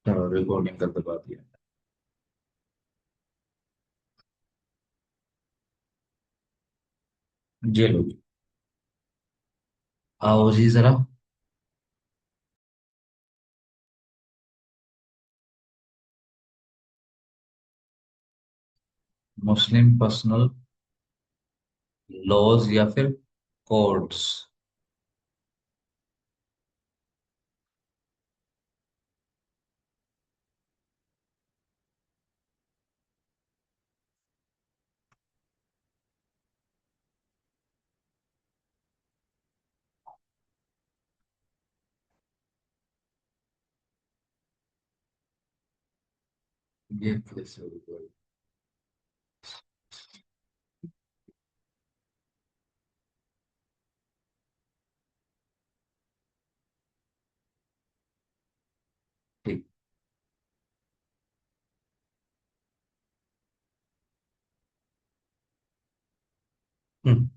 चलो रिकॉर्डिंग कर दबा दिया। ये लो जी। आओ जी जरा। मुस्लिम पर्सनल लॉज या फिर कोड्स। ये कैसे होगा? ठीक। हम्म।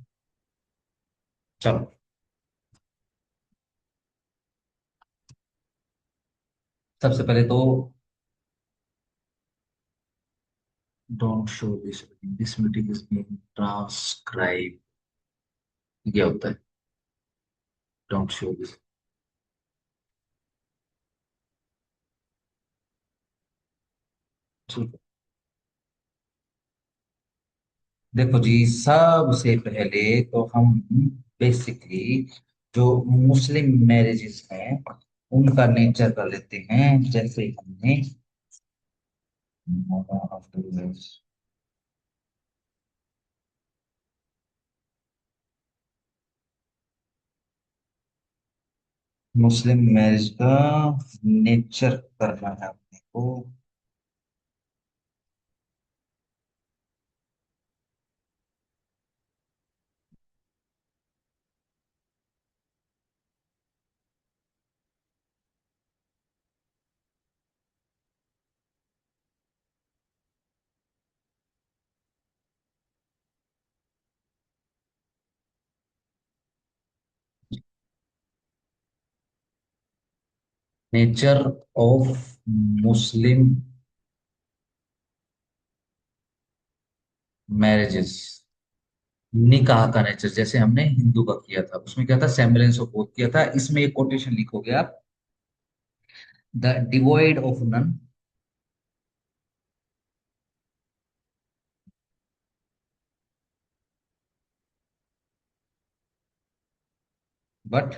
चलो। सबसे पहले तो don't show this meeting is being transcribe. ये होता है डोंट शो दिस। ठीक है। देखो जी, सबसे पहले तो हम बेसिकली जो मुस्लिम मैरिजेस हैं उनका नेचर कर लेते हैं। जैसे हमने मुस्लिम मैरिज का नेचर करना है अपने को। Nature of Muslim marriages. निकाह का नेचर जैसे हमने हिंदू का किया था, उसमें क्या था, सेम्बलेंस ऑफ बोथ किया था। इसमें एक कोटेशन लिखोगे आप, the devoid of none but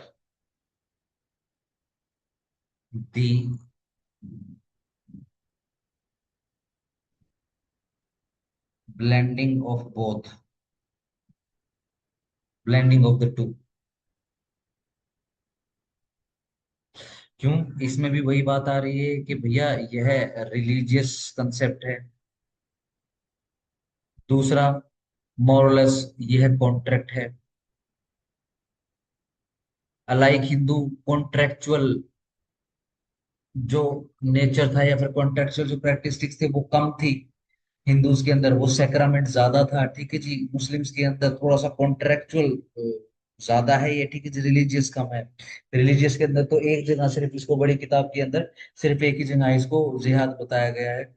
the blending of both, blending of the two. क्यों? इसमें भी वही बात आ रही है कि भैया यह रिलीजियस कंसेप्ट है। दूसरा, मोरलेस यह कॉन्ट्रैक्ट है। अलाइक हिंदू, कॉन्ट्रेक्चुअल जो नेचर था या फिर कॉन्ट्रेक्चुअल जो प्रैक्टिस थे वो कम थी। हिंदूज के अंदर वो सेक्रामेंट ज्यादा था, ठीक है जी। मुस्लिम्स के अंदर थोड़ा सा कॉन्ट्रेक्चुअल ज्यादा है ये, ठीक है जी। रिलीजियस कम है। रिलीजियस के अंदर तो एक जगह सिर्फ इसको, बड़ी किताब के अंदर सिर्फ एक ही जगह इसको जिहाद बताया गया है,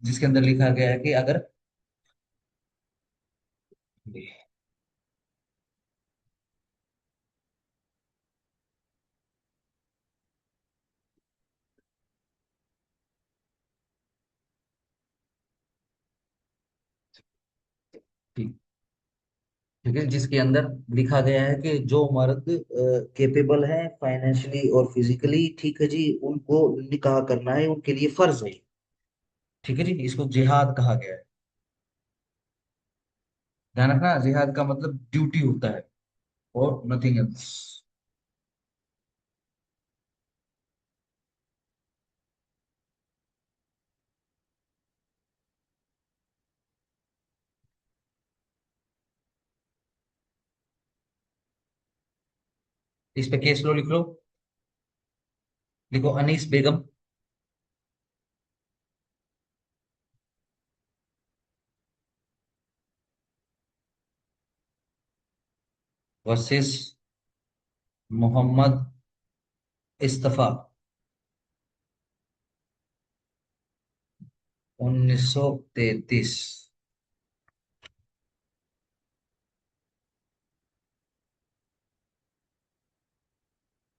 जिसके अंदर लिखा गया है कि अगर, ठीक, ठीक है, जिसके अंदर लिखा गया है कि जो मर्द केपेबल है फाइनेंशियली और फिजिकली, ठीक है जी, उनको निकाह करना है, उनके लिए फर्ज है। ठीक है जी, इसको जिहाद कहा गया है। ध्यान रखना, जिहाद का मतलब ड्यूटी होता है और नथिंग एल्स। इस पे केस लो लिख लो। लिखो अनीस बेगम वर्सेस मोहम्मद इस्तफा। 1933।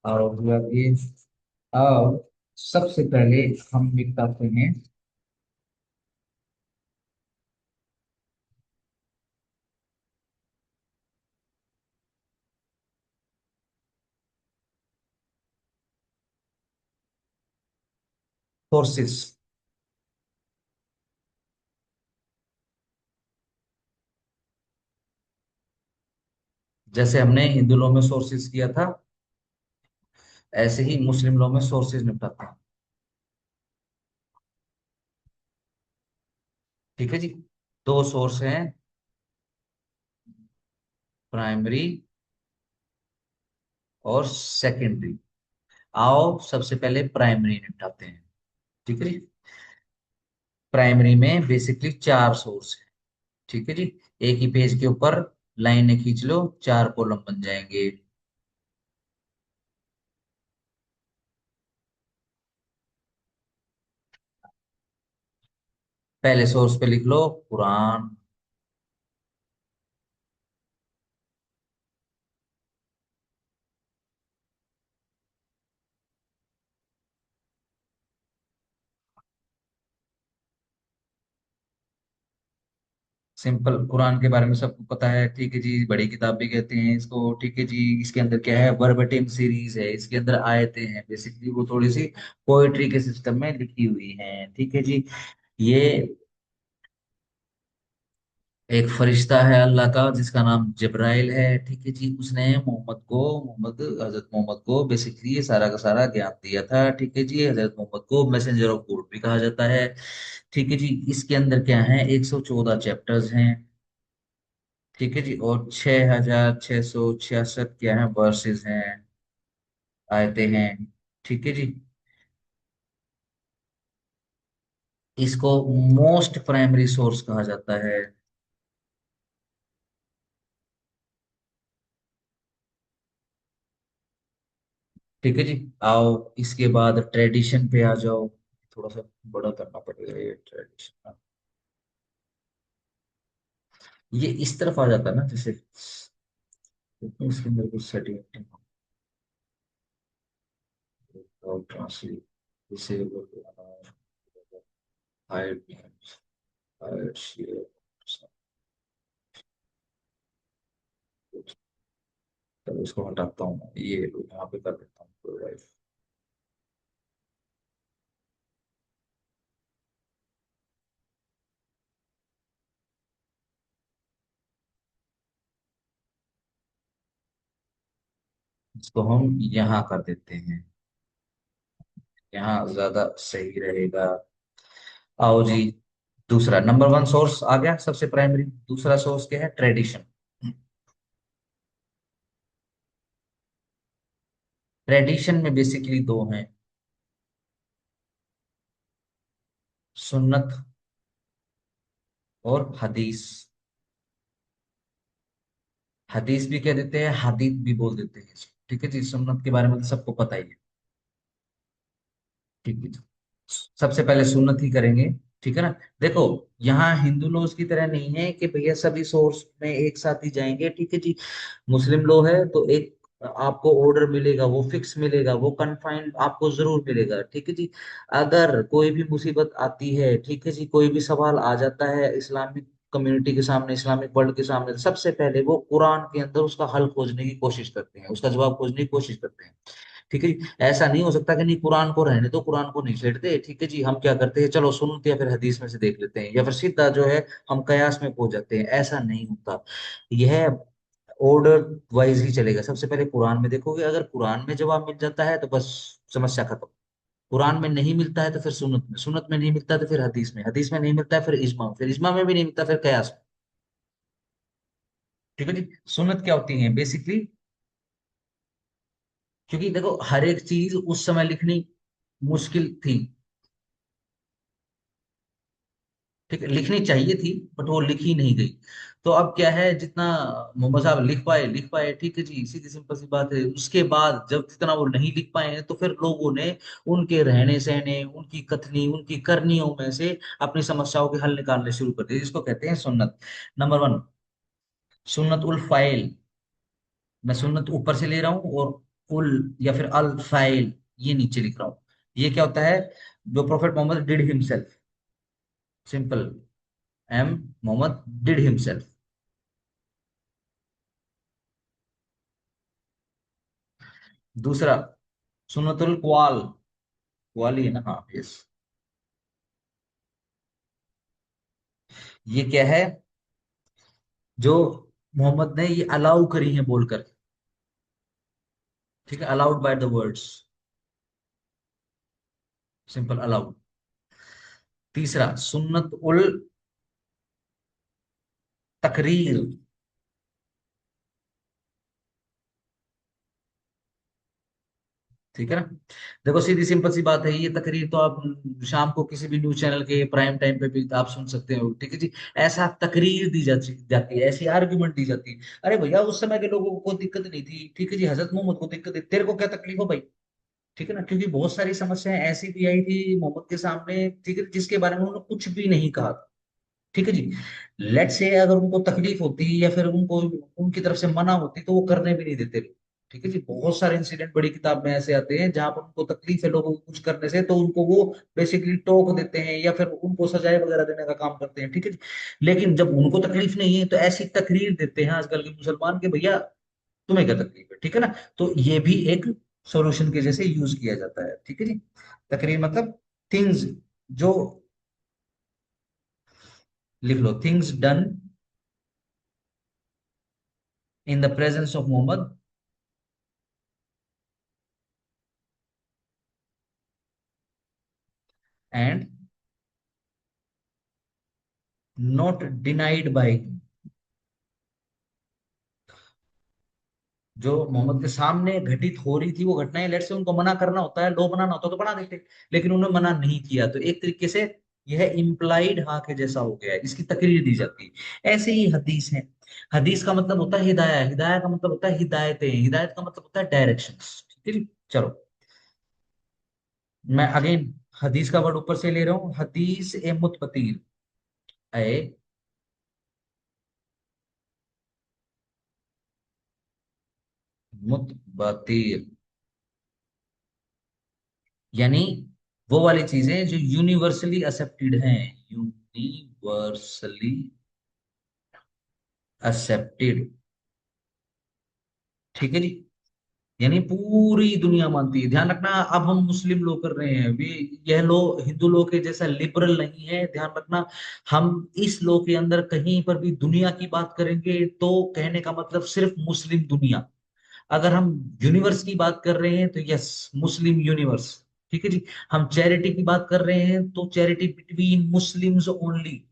और भैया ये, अब सबसे पहले हम निपटाते हैं सोर्सेस। जैसे हमने हिंदू लॉ में सोर्सेस किया था, ऐसे ही मुस्लिम लॉ में सोर्सेज निपटाते हैं। ठीक है जी। दो सोर्स हैं, प्राइमरी और सेकेंडरी। आओ सबसे पहले प्राइमरी निपटाते हैं। ठीक है जी। प्राइमरी में बेसिकली चार सोर्स है। ठीक है जी। एक ही पेज के ऊपर लाइनें खींच लो, चार कॉलम बन जाएंगे। पहले सोर्स पे लिख लो कुरान। सिंपल, कुरान के बारे में सबको पता है। ठीक है जी, बड़ी किताब भी कहते हैं इसको। ठीक है जी। इसके अंदर क्या है, वर्बेटिम सीरीज है, इसके अंदर आयतें हैं, बेसिकली वो थोड़ी सी पोएट्री के सिस्टम में लिखी हुई हैं। ठीक है जी। ये एक फरिश्ता है अल्लाह का जिसका नाम जिब्राइल है। ठीक है जी। उसने हजरत मोहम्मद को बेसिकली ये सारा का सारा ज्ञान दिया था। ठीक है जी। हजरत मोहम्मद को मैसेंजर ऑफ गॉड भी कहा जाता है। ठीक है जी। इसके अंदर क्या है, 114 चैप्टर्स हैं। ठीक है जी। और 6666 क्या है, वर्सेस हैं, आयतें हैं। ठीक है जी। इसको मोस्ट प्राइमरी सोर्स कहा जाता है। ठीक है जी। आओ इसके बाद ट्रेडिशन पे आ जाओ। थोड़ा सा बड़ा करना पड़ेगा ये ट्रेडिशन। ये इस तरफ आ जाता है ना, जैसे इसके अंदर कुछ सेटिंग और ट्रांसलेट, जैसे हाइड हाइड शेयर। चलो इसको हटाता हूँ, ये यहाँ पे कर देता हूँ। इसको हम यहाँ कर देते हैं, यहाँ ज्यादा सही रहेगा। आओ जी। दूसरा नंबर वन सोर्स आ गया सबसे प्राइमरी। दूसरा सोर्स क्या है, ट्रेडिशन। ट्रेडिशन में बेसिकली दो हैं, सुन्नत और हदीस। हदीस भी कह देते हैं, हदीत भी बोल देते हैं इसको। ठीक है जी। सुन्नत के बारे में तो सबको पता ही है। ठीक है जी। सबसे पहले सुन्नत ही करेंगे। ठीक है ना। देखो, यहाँ हिंदू लॉज की तरह नहीं है कि भैया सभी सोर्स में एक साथ ही जाएंगे। ठीक है जी। मुस्लिम लॉ है तो एक आपको ऑर्डर मिलेगा, वो फिक्स मिलेगा, वो कन्फाइंड आपको जरूर मिलेगा। ठीक है जी। अगर कोई भी मुसीबत आती है, ठीक है जी, कोई भी सवाल आ जाता है इस्लामिक कम्युनिटी के सामने, इस्लामिक वर्ल्ड के सामने, तो सबसे पहले वो कुरान के अंदर उसका हल खोजने की कोशिश करते हैं, उसका जवाब खोजने की कोशिश करते हैं। ठीक है जी। ऐसा नहीं हो सकता कि नहीं कुरान को रहने दो, कुरान को नहीं छेड़ते। ठीक है जी। हम क्या करते हैं, चलो सुन्नत या फिर हदीस में से देख लेते हैं, या फिर सीधा जो है हम कयास में पहुंच जाते हैं। ऐसा नहीं होता। यह ऑर्डर वाइज ही चलेगा। सबसे पहले कुरान में देखोगे, अगर कुरान में जवाब मिल जाता है तो बस समस्या खत्म। कुरान में नहीं मिलता है तो फिर सुन्नत में, सुन्नत में नहीं मिलता है तो फिर हदीस में, हदीस में नहीं मिलता है फिर इज्मा में, फिर इज्मा में भी नहीं मिलता फिर कयास में। ठीक है जी। सुन्नत क्या होती है बेसिकली, क्योंकि देखो हर एक चीज उस समय लिखनी मुश्किल थी। ठीक है, लिखनी चाहिए थी बट वो लिखी नहीं गई। तो अब क्या है, जितना मोहम्मद साहब लिख पाए ठीक है जी, सीधी सिंपल सी बात है। उसके बाद जब जितना वो नहीं लिख पाए हैं तो फिर लोगों ने उनके रहने सहने, उनकी कथनी, उनकी करनियों में से अपनी समस्याओं के हल निकालने शुरू कर दिए, जिसको कहते हैं सुन्नत। नंबर वन, सुन्नत उल फाइल। मैं सुन्नत ऊपर से ले रहा हूँ और उल या फिर अल फाइल ये नीचे लिख रहा हूँ। ये क्या होता है? जो prophet Muhammad did himself, simple, M Muhammad did himself. दूसरा, सुन्नतुल क्वाल, क्वाल ही है ना, हाँ यस। ये क्या है? जो मोहम्मद ने ये अलाउ करी है बोलकर, ठीक है, allowed by the words, simple allowed. तीसरा, सुन्नत उल तकरीर, ठीक है ना। देखो सीधी सिंपल सी बात है, ये तकरीर तो आप शाम को किसी भी न्यूज चैनल के प्राइम टाइम पे भी आप सुन सकते हो, ठीक है जी। ऐसा तकरीर दी जाती है, ऐसी आर्गुमेंट दी जाती है। अरे भैया उस समय के लोगों को दिक्कत नहीं थी, ठीक है जी, हजरत मोहम्मद को दिक्कत है, तेरे को क्या तकलीफ हो भाई? ठीक है ना, क्योंकि बहुत सारी समस्याएं ऐसी भी आई थी मोहम्मद के सामने, ठीक है, जिसके बारे में उन्होंने कुछ भी नहीं कहा था, ठीक है जी। लेट से अगर उनको तकलीफ होती या फिर उनको उनकी तरफ से मना होती तो वो करने भी नहीं देते लोग, ठीक है जी। बहुत सारे इंसिडेंट बड़ी किताब में ऐसे आते हैं जहां पर उनको तकलीफ है लोगों को कुछ करने से, तो उनको वो बेसिकली टोक देते हैं या फिर उनको सजाए वगैरह देने का काम करते हैं, ठीक है जी। लेकिन जब उनको तकलीफ नहीं है तो ऐसी तकरीर देते हैं आजकल के मुसलमान के, भैया तुम्हें क्या तकलीफ है, ठीक है ना। तो ये भी एक सॉल्यूशन के जैसे यूज किया जाता है, ठीक है जी। तकरीर मतलब थिंग्स जो, लिख लो, things done in the presence of Mohammed and not denied by, जो मोहम्मद के सामने घटित हो रही थी वो घटनाएं, लेट से उनको मना करना होता है, लो बनाना होता है तो बना देते, लेकिन उन्होंने मना नहीं किया, तो एक तरीके से यह इम्प्लाइड हाँ के जैसा हो गया है, इसकी तकरीर दी जाती है। ऐसे ही हदीस है। हदीस का मतलब होता है हिदाया, हिदाया का मतलब होता है हिदायतें, हिदायत का मतलब होता है डायरेक्शंस, ठीक है जी। चलो, मैं अगेन हदीस का वर्ड ऊपर से ले रहा हूँ, हदीस ए मुतबतीर, ए मुतबतीर, यानी वो वाली चीजें जो यूनिवर्सली एक्सेप्टेड हैं, यूनिवर्सली एक्सेप्टेड, ठीक है जी। यानी पूरी दुनिया मानती है, ध्यान रखना। अब हम मुस्लिम लोग कर रहे हैं भी, यह लोग हिंदू लोग के जैसा लिबरल नहीं है, ध्यान रखना। हम इस लोग के अंदर कहीं पर भी दुनिया की बात करेंगे तो कहने का मतलब सिर्फ मुस्लिम दुनिया। अगर हम यूनिवर्स की बात कर रहे हैं तो यस, मुस्लिम यूनिवर्स, ठीक है जी। हम चैरिटी की बात कर रहे हैं तो चैरिटी बिटवीन मुस्लिम्स ओनली।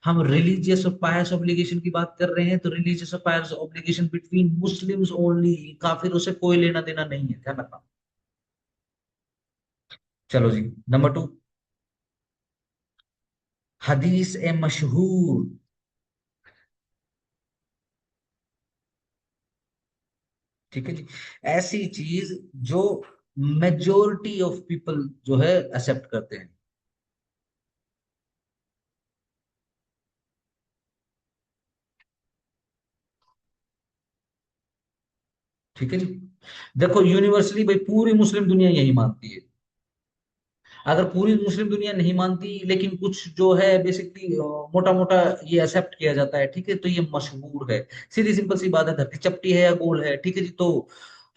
हम रिलीजियस और पायस ऑब्लिगेशन की बात कर रहे हैं तो रिलीजियस और पायस ऑब्लिगेशन बिटवीन मुस्लिम्स ओनली, काफिरों से कोई लेना देना नहीं है, ध्यान रखना। चलो जी, नंबर टू, हदीस ए मशहूर, ठीक है जी। ऐसी चीज जो मेजोरिटी ऑफ पीपल जो है एक्सेप्ट करते हैं, ठीक है जी। देखो यूनिवर्सली भाई पूरी मुस्लिम दुनिया यही मानती है। अगर पूरी मुस्लिम दुनिया नहीं मानती लेकिन कुछ जो है बेसिकली मोटा मोटा ये एक्सेप्ट किया जाता है, ठीक है, तो ये मशहूर है। सीधी सिंपल सी बात है, धरती चपटी है या गोल है, ठीक है जी। तो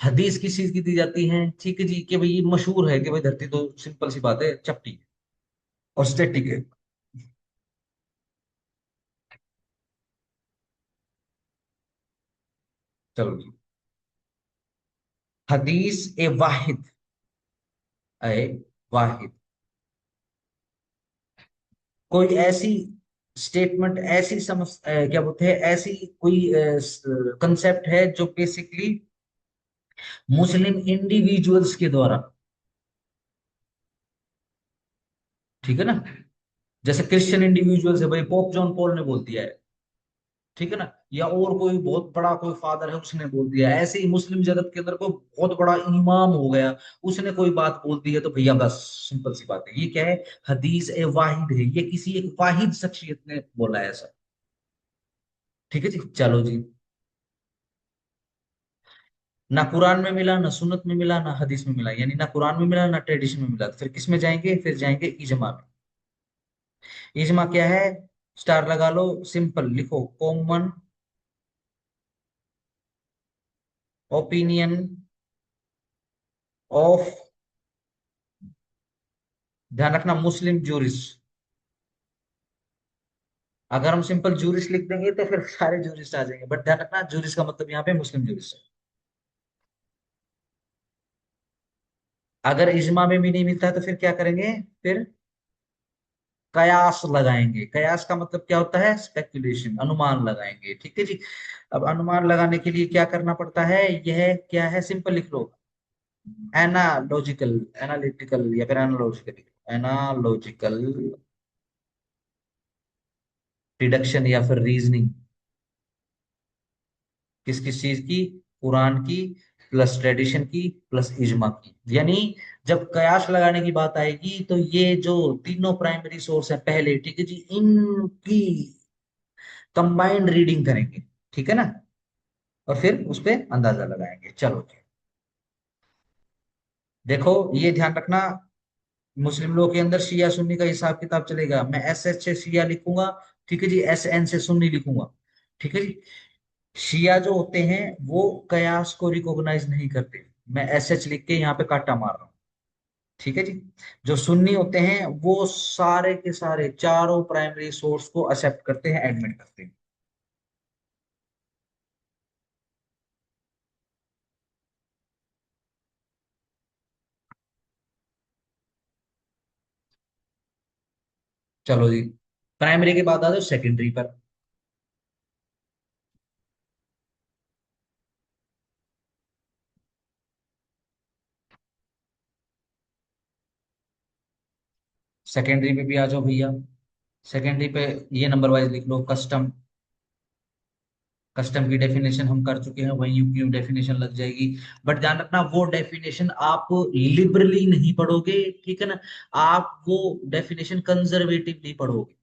हदीस किस चीज की दी जाती है, ठीक है जी, कि भाई ये मशहूर है कि भाई धरती तो सिंपल सी बात है चपटी है और स्टैटिक है। चलो जी, हदीस ए वाहिद, ए वाहिद, कोई ऐसी स्टेटमेंट, ऐसी समझ क्या बोलते हैं, ऐसी कोई कंसेप्ट है जो बेसिकली मुस्लिम इंडिविजुअल्स के द्वारा, ठीक है ना, जैसे क्रिश्चियन इंडिविजुअल्स है भाई, पोप जॉन पॉल ने बोल दिया है, ठीक है ना, या और कोई बहुत बड़ा कोई फादर है उसने बोल दिया, ऐसे ही मुस्लिम जगत के अंदर कोई बहुत बड़ा इमाम हो गया, उसने कोई बात बोल दी है, तो भैया बस सिंपल सी बात है, ये क्या है, हदीस ए वाहिद है, ये किसी एक वाहिद शख्सियत ने बोला है ऐसा। ठीक है जी, चलो जी। ना कुरान में मिला, ना सुन्नत में मिला, ना हदीस में मिला, यानी ना कुरान में मिला, ना ट्रेडिशन में मिला, तो फिर किस में जाएंगे, फिर जाएंगे इजमा में। इजमा क्या है, स्टार लगा लो, सिंपल लिखो, कॉमन ओपिनियन ऑफ, ध्यान रखना, मुस्लिम जूरिस्ट। अगर हम सिंपल जूरिस्ट लिख देंगे तो फिर सारे जूरिस्ट आ जाएंगे, बट ध्यान रखना जूरिस्ट का मतलब यहाँ पे मुस्लिम जूरिस्ट है। अगर इजमा में भी नहीं मिलता है तो फिर क्या करेंगे, फिर कयास लगाएंगे। कयास का मतलब क्या होता है, स्पेकुलेशन, अनुमान लगाएंगे, ठीक है जी। अब अनुमान लगाने के लिए क्या करना पड़ता है, यह क्या है, सिंपल लिख लो, एनालॉजिकल, एनालिटिकल या फिर एनालॉजिकल, एनालॉजिकल डिडक्शन या फिर रीजनिंग, किस किस चीज की, कुरान की प्लस ट्रेडिशन की प्लस इजमा की, यानी जब कयास लगाने की बात आएगी तो ये जो तीनों प्राइमरी सोर्स है पहले, ठीक है जी, इनकी कंबाइंड रीडिंग करेंगे, ठीक है ना, और फिर उस पे अंदाजा लगाएंगे। चलो जी, देखो ये ध्यान रखना, मुस्लिम लोगों के अंदर शिया सुन्नी का हिसाब किताब चलेगा, मैं एस एच से शिया लिखूंगा, ठीक है जी, एस एन से सुन्नी लिखूंगा, ठीक है जी। शिया जो होते हैं वो कयास को रिकॉग्नाइज नहीं करते, मैं एस एच लिख के यहाँ पे काटा मार रहा हूँ, ठीक है जी। जो सुन्नी होते हैं वो सारे के सारे चारों प्राइमरी सोर्स को एक्सेप्ट करते हैं, एडमिट करते हैं। चलो जी, प्राइमरी के बाद आ जाओ सेकेंडरी पर। सेकेंडरी पे भी आ जाओ भैया। सेकेंडरी पे ये नंबर वाइज लिख लो, कस्टम, कस्टम की डेफिनेशन हम कर चुके हैं, वहीं की डेफिनेशन लग जाएगी। बट ध्यान रखना वो डेफिनेशन आप लिबरली नहीं पढ़ोगे, ठीक है ना, आप वो डेफिनेशन कंजर्वेटिवली पढ़ोगे।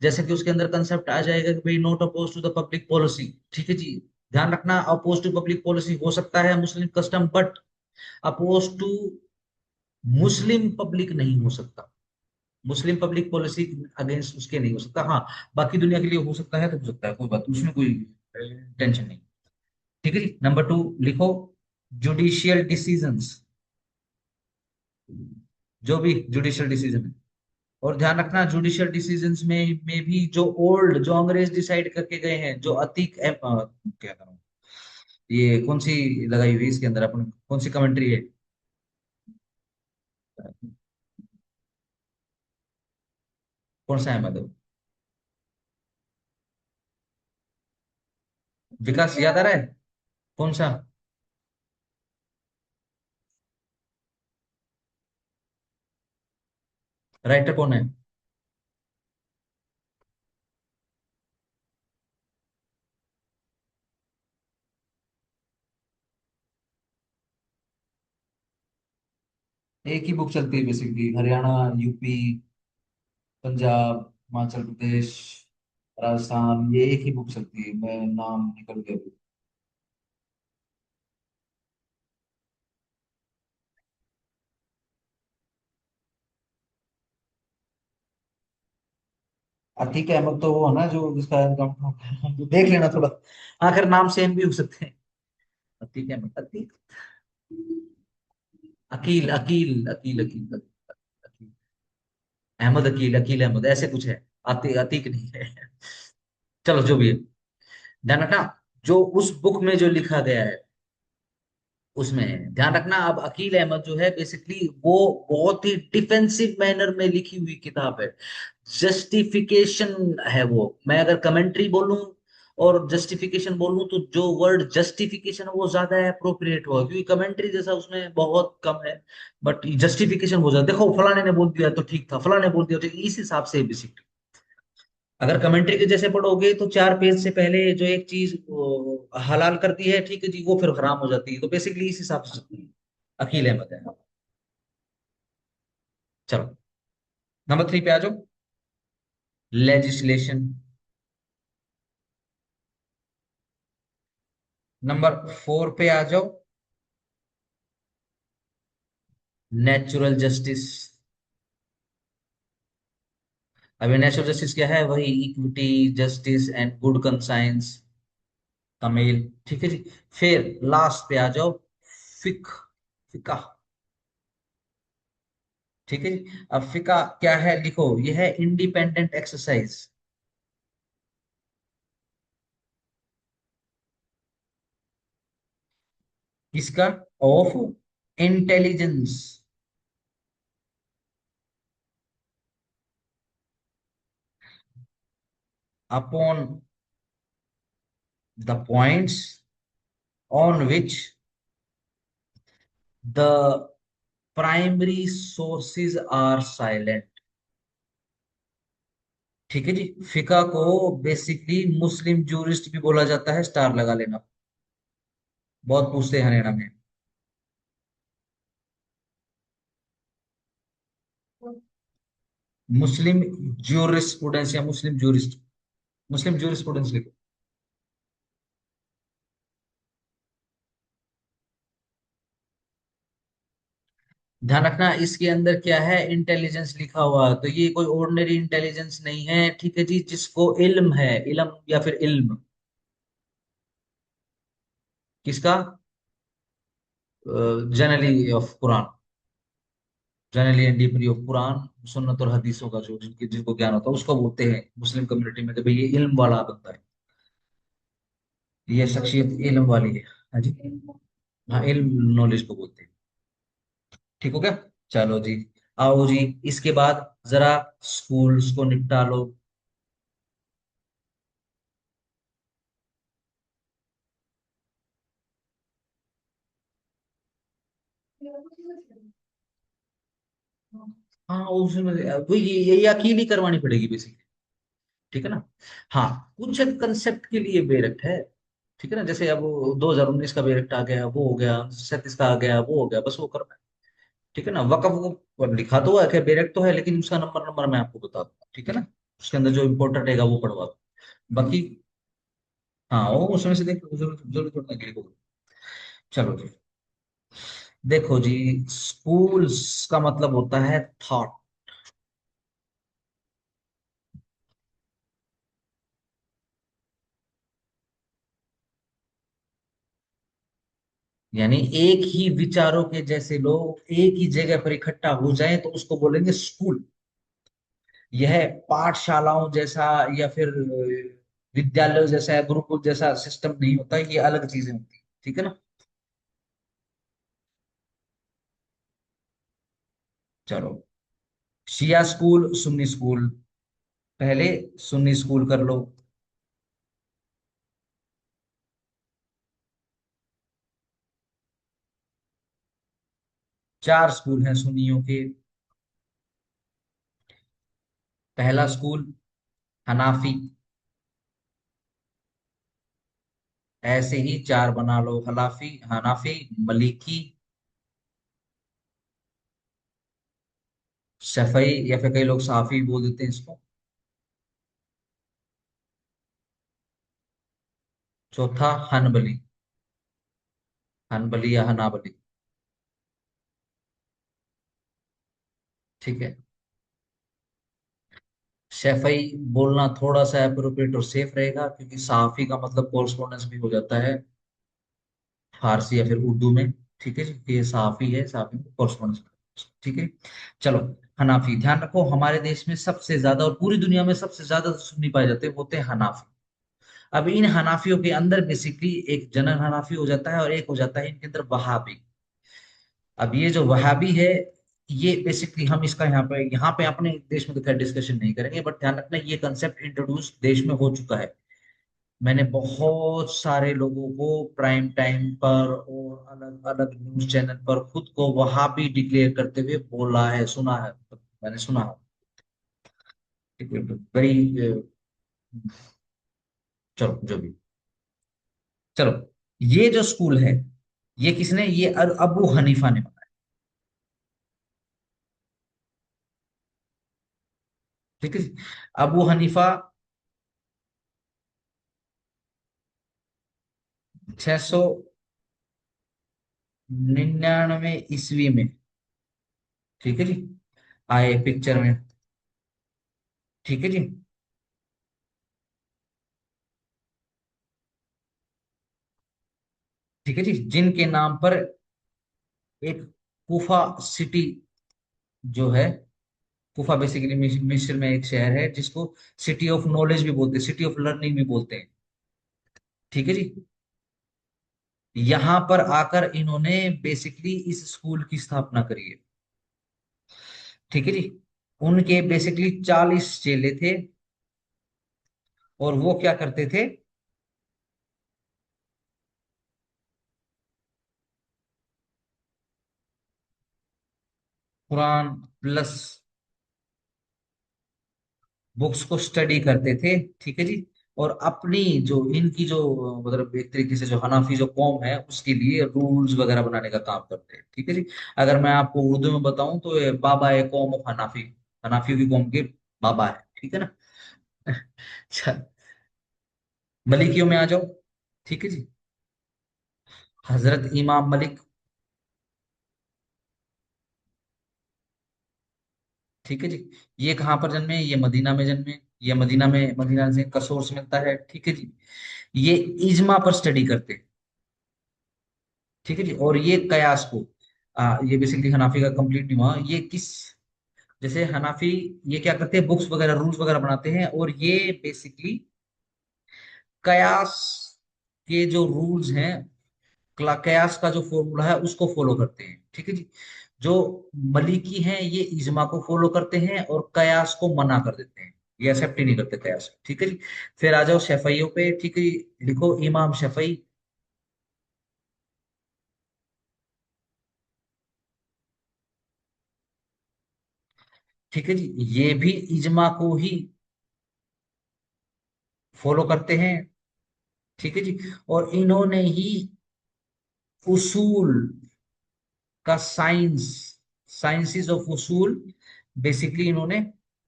जैसे कि उसके अंदर कंसेप्ट आ जाएगा कि भाई not oppose to the public policy, ठीक है जी। ध्यान रखना अपोज टू पब्लिक पॉलिसी हो सकता है Muslim custom, but oppose to Muslim public नहीं हो सकता, मुस्लिम पब्लिक पॉलिसी अगेंस्ट उसके नहीं हो सकता, हाँ बाकी दुनिया के लिए हो सकता है, तो हो सकता है, कोई बात उसमें कोई टेंशन नहीं। ठीक है जी, नंबर टू लिखो, जुडिशियल डिसीजंस, जो भी जुडिशियल डिसीजन है। और ध्यान रखना जुडिशियल डिसीजंस में भी जो ओल्ड, जो अंग्रेज डिसाइड करके गए हैं, जो अतीक क्या करूं, ये कौन सी लगाई हुई है इसके अंदर, अपन कौन सी कमेंट्री है, कौन सा है मतलब, विकास याद आ रहा है, कौन सा, राइटर कौन है, एक ही बुक चलती है बेसिकली, हरियाणा, यूपी, पंजाब, हिमाचल प्रदेश, राजस्थान, ये एक ही बुक चलती है, मैं नाम निकल गया अभी। अतीक अहमद तो वो है ना जो जिसका देख लेना थोड़ा, आखिर नाम सेम भी हो सकते हैं। अतीक अहमद, अतीक, अकील अकील अकील अकील अकील, अहमद अकील, अकील अहमद ऐसे कुछ है, अतीक नहीं है। चलो जो भी है, ध्यान रखना जो उस बुक में जो लिखा गया है उसमें ध्यान रखना। अब अकील अहमद जो है बेसिकली वो बहुत ही डिफेंसिव मैनर में लिखी हुई किताब है, जस्टिफिकेशन है वो, मैं अगर कमेंट्री बोलूं और जस्टिफिकेशन बोलूं तो जो वर्ड जस्टिफिकेशन है वो ज्यादा अप्रोप्रिएट होगा, क्योंकि कमेंट्री जैसा उसमें बहुत कम है, बट जस्टिफिकेशन बहुत ज्यादा, देखो फलाने ने बोल दिया तो ठीक था, फलाने ने बोल दिया तो इस हिसाब से बेसिकली। अगर कमेंट्री के जैसे पढ़ोगे तो 4 पेज से पहले जो एक चीज हलाल कर दी है, ठीक है जी, वो फिर हराम हो जाती है। तो बेसिकली इस हिसाब से चलती है। अकील अहमद है। चलो, नंबर 3 पे आ जाओ। लेजिस्लेशन। नंबर 4 पे आ जाओ। Natural justice. अभी नेचुरल जस्टिस क्या है? वही equity, justice and good conscience का मेल। ठीक है जी। फिर लास्ट पे आ जाओ। फिक, फिका। ठीक है जी। अब फिका क्या है, लिखो, यह है इंडिपेंडेंट एक्सरसाइज। किसका? Of intelligence upon the points on which the primary sources are silent. ठीक है जी। फिका को बेसिकली मुस्लिम जूरिस्ट भी बोला जाता है, स्टार लगा लेना। बहुत पूछते हैं हरियाणा में। मुस्लिम ज्यूरिस्प्रूडेंस या मुस्लिम जूरिस्ट। मुस्लिम ज्यूरिस्प्रूडेंस लिखो। ध्यान रखना, इसके अंदर क्या है, इंटेलिजेंस लिखा हुआ है, तो ये कोई ऑर्डिनरी इंटेलिजेंस नहीं है। ठीक है जी। जिसको इल्म है, इल्म या फिर इल्म। किसका? Generally of Quran. Generally and deeply of Quran, सुन्नत और हदीसों का जो जिनको ज्ञान होता है, उसको बोलते हैं मुस्लिम कम्युनिटी में कि भाई ये इल्म वाला बंदा है, ये शख्सियत इल्म वाली है। हाँ जी। हाँ, इल्म नॉलेज को बोलते हैं। ठीक हो गया? चलो जी। आओ जी। इसके बाद जरा स्कूल्स को निपटा लो। हाँ, उसमें वो ये अकेली करवानी पड़ेगी बेसिकली। ठीक है ना? हाँ, कुछ कंसेप्ट के लिए बेरक्ट है। ठीक है ना? जैसे अब 2019 का बेरक्ट आ गया, वो हो गया, 37 का आ गया, वो हो गया, बस वो करना है। ठीक है ना? वकफ वो लिखा तो हुआ है कि बेरक्ट तो है, लेकिन उसका नंबर नंबर मैं आपको बता दूंगा। ठीक है ना? उसके अंदर जो इम्पोर्टेंट रहेगा वो पढ़वा दूँ बाकी। हाँ, वो उसमें से देखो, जरूर जरूर थोड़ा देखो। चलो जी। देखो जी, स्कूल्स का मतलब होता है थॉट। यानी एक ही विचारों के जैसे लोग एक ही जगह पर इकट्ठा हो जाएं तो उसको बोलेंगे स्कूल। यह पाठशालाओं जैसा या फिर विद्यालयों जैसा या गुरुकुल जैसा सिस्टम नहीं होता, ये अलग चीजें होती हैं। ठीक है ना? चलो। शिया स्कूल, सुन्नी स्कूल। पहले सुन्नी स्कूल कर लो। 4 स्कूल हैं सुन्नियों के। पहला स्कूल हनाफी। ऐसे ही 4 बना लो, हलाफी, हनाफी, मलिकी, शफई, या फिर कई लोग साफी बोल देते हैं इसको। चौथा हनबली। हनबली या हनाबली। ठीक है। शफई बोलना थोड़ा सा अप्रोप्रिएट और सेफ रहेगा, क्योंकि साफी का मतलब कोर्सपोंडेंस भी हो जाता है फारसी या फिर उर्दू में। ठीक है जी, ये साफी है, साफी में कोर्सपोंडेंस। ठीक है। चलो। हनाफी, ध्यान रखो, हमारे देश में सबसे ज्यादा और पूरी दुनिया में सबसे ज्यादा सुन्नी पाए जाते हैं, वो होते हैं हनाफी। अब इन हनाफियों के अंदर बेसिकली एक जनरल हनाफी हो जाता है और एक हो जाता है इनके अंदर वहाबी। अब ये जो वहाबी है, ये बेसिकली हम इसका यहाँ पे अपने देश में तो खैर डिस्कशन नहीं करेंगे, बट ध्यान रखना ये कंसेप्ट इंट्रोड्यूस देश में हो चुका है। मैंने बहुत सारे लोगों को प्राइम टाइम पर और अलग अलग न्यूज चैनल पर खुद को वहाबी डिक्लेयर करते हुए बोला है, सुना है, मैंने सुना है। वेरी चलो जो भी, चलो, ये जो स्कूल है, ये किसने, ये अबू हनीफा ने बनाया। ठीक है जी। अबू हनीफा 699 ईस्वी में, ठीक है जी, आए पिक्चर में। ठीक है जी। ठीक है जी, जिनके नाम पर एक कुफा सिटी जो है, कुफा बेसिकली मिस्र में एक शहर है जिसको सिटी ऑफ नॉलेज भी बोलते हैं, सिटी ऑफ लर्निंग भी बोलते हैं। ठीक है जी। यहां पर आकर इन्होंने बेसिकली इस स्कूल की स्थापना करी है। ठीक है जी। उनके बेसिकली 40 चेले थे, और वो क्या करते थे, कुरान प्लस बुक्स को स्टडी करते थे। ठीक है जी। और अपनी जो इनकी जो मतलब एक तरीके से जो हनाफी जो कौम है उसके लिए रूल्स वगैरह बनाने का काम करते हैं। ठीक है जी। अगर मैं आपको उर्दू में बताऊं तो ये बाबा है कौम ऑफ हनाफी, हनाफियों की कौम के बाबा है। ठीक है ना। अच्छा, मलिकियों में आ जाओ। ठीक है जी। हजरत इमाम मलिक। ठीक है जी। ये कहाँ पर जन्मे, ये मदीना में जन्मे। ये मदीना में, मदीना से का सोर्स मिलता है। ठीक है जी। ये इजमा पर स्टडी करते हैं। ठीक है जी। और ये कयास को, ये बेसिकली हनाफी का कंप्लीट नहीं हुआ, ये किस, जैसे हनाफी ये क्या करते हैं, बुक्स वगैरह रूल्स वगैरह बनाते हैं, और ये बेसिकली कयास के जो रूल्स हैं, कयास का जो फॉर्मूला है उसको फॉलो करते हैं। ठीक है जी। जो मलीकी हैं ये इजमा को फॉलो करते हैं और कयास को मना कर देते हैं, ये एक्सेप्ट ही नहीं करते कयास। ठीक है जी। फिर आ जाओ शफइयों पे। ठीक है जी। लिखो इमाम शफई। ठीक है जी। ये भी इजमा को ही फॉलो करते हैं। ठीक है जी। और इन्होंने ही उसूल का साइंस, साइंसिस ऑफ उसूल बेसिकली इन्होंने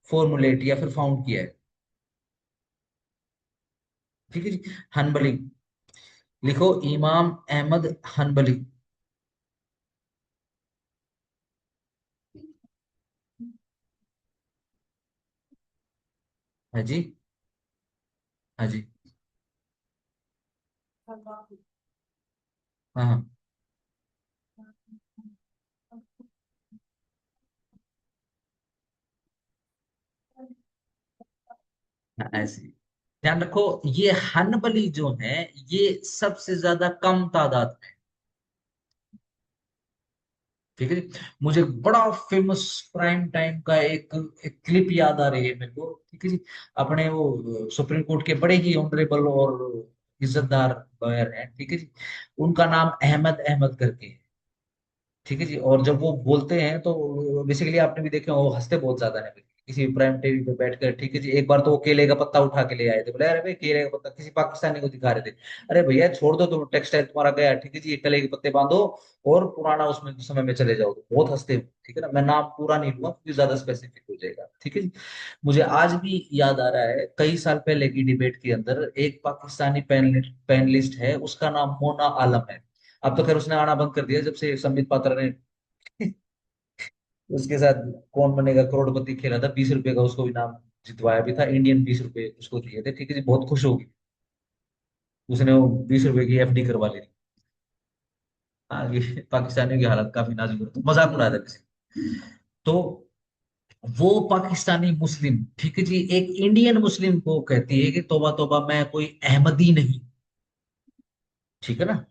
फॉर्मुलेट या फिर फाउंड किया है। ठीक है जी। हनबली, लिखो इमाम अहमद हनबली। है जी। हाँ जी। हाँ हाँ। हाँ, ऐसे ही। ध्यान रखो, ये हनबली जो है ये सबसे ज्यादा कम तादाद में। ठीक है जी। मुझे बड़ा फेमस प्राइम टाइम का एक क्लिप याद आ रही है मेरे को। ठीक है जी। अपने वो सुप्रीम कोर्ट के बड़े ही ऑनरेबल और इज्जतदार लॉयर हैं। ठीक है जी। उनका नाम अहमद अहमद करके है। ठीक है जी। और जब वो बोलते हैं तो बेसिकली आपने भी देखे हो, वो हंसते बहुत ज्यादा है किसी प्राइम टीवी पे बैठकर। ठीक है जी। एक बार तो वो केले का पत्ता उठा के ले आए थे, बोले अरे भाई केले का पत्ता, किसी पाकिस्तानी को दिखा रहे थे। अरे भैया छोड़ दो, तुम टेक्सटाइल तुम्हारा गया। ठीक है जी। ये केले के पत्ते बांधो और पुराना उसमें समय में चले जाओ, तो बहुत हंसते हैं। ठीक है ना। मैं नाम पूरा नहीं लूंगा क्योंकि ज्यादा स्पेसिफिक हो जाएगा। ठीक है जी। मुझे आज भी याद आ रहा है कई साल पहले की डिबेट के अंदर एक पाकिस्तानी पैनलिस्ट है, उसका नाम मोना आलम है। अब तो खैर उसने आना बंद कर दिया जब से संबित पात्रा ने उसके साथ कौन बनेगा करोड़पति खेला था, 20 रुपए का उसको इनाम जितवाया भी था, इंडियन 20 रुपए उसको दिए थे। ठीक है जी। बहुत खुश होगी, उसने वो 20 रुपए की एफडी करवा ली थी। आगे पाकिस्तानियों की हालत काफी नाजुक है, तो मजाक उड़ाया था किसी। तो वो पाकिस्तानी मुस्लिम, ठीक है जी, एक इंडियन मुस्लिम को कहती है कि तौबा तौबा मैं कोई अहमदी नहीं। ठीक है ना।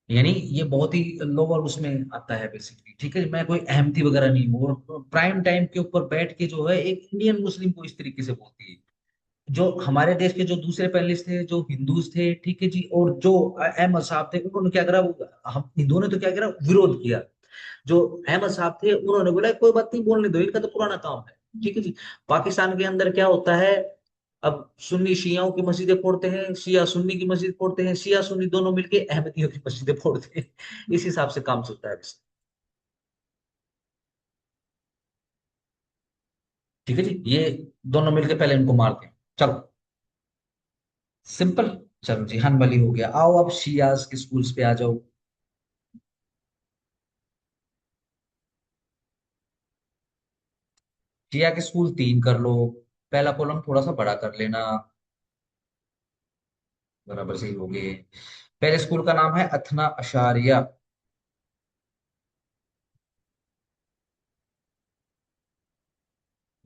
यानी ये बहुत ही लोअर उसमें आता है बेसिकली। ठीक है, मैं कोई अहमदी वगैरह नहीं हूँ। और प्राइम टाइम के ऊपर बैठ के जो है एक इंडियन मुस्लिम को इस तरीके से बोलती है। जो हमारे देश के जो दूसरे पैनलिस्ट थे जो हिंदूज थे, ठीक है जी, और जो अहमद साहब थे, उन्होंने क्या करा, हम हिंदुओं ने तो क्या करा, विरोध किया। जो अहमद साहब थे उन्होंने बोला कोई बात नहीं, बोलने दो, इनका तो पुराना काम है। ठीक है जी। पाकिस्तान के अंदर क्या होता है, अब सुन्नी शियाओं की मस्जिदें फोड़ते हैं, शिया सुन्नी की मस्जिद फोड़ते हैं, शिया सुन्नी दोनों मिलके अहमदियों की मस्जिदें फोड़ते हैं। इस हिसाब से काम चलता है वैसे। ठीक है जी, ये दोनों मिलके पहले इनको मारते हैं। चलो, सिंपल। चलो जी, हनबली हो गया। आओ अब शियाज के स्कूल्स पे आ जाओ। शिया के स्कूल तीन कर लो। पहला कॉलम थोड़ा सा बड़ा कर लेना। बराबर सही हो गए। पहले स्कूल का नाम है अथना अशारिया।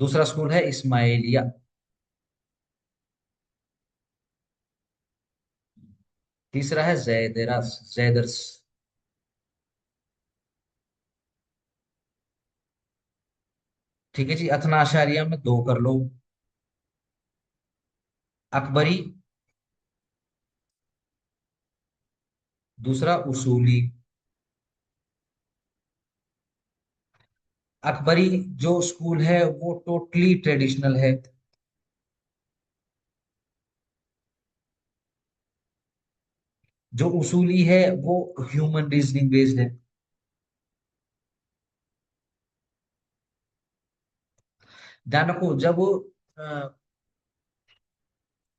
दूसरा स्कूल है इस्माइलिया। तीसरा है जैदरस जैदर्स। ठीक है जी, अथना अशारिया में दो कर लो। अकबरी। दूसरा उसूली। अकबरी जो स्कूल है वो टोटली ट्रेडिशनल है। जो उसूली है वो ह्यूमन रीजनिंग बेस्ड है। ध्यान रखो, जब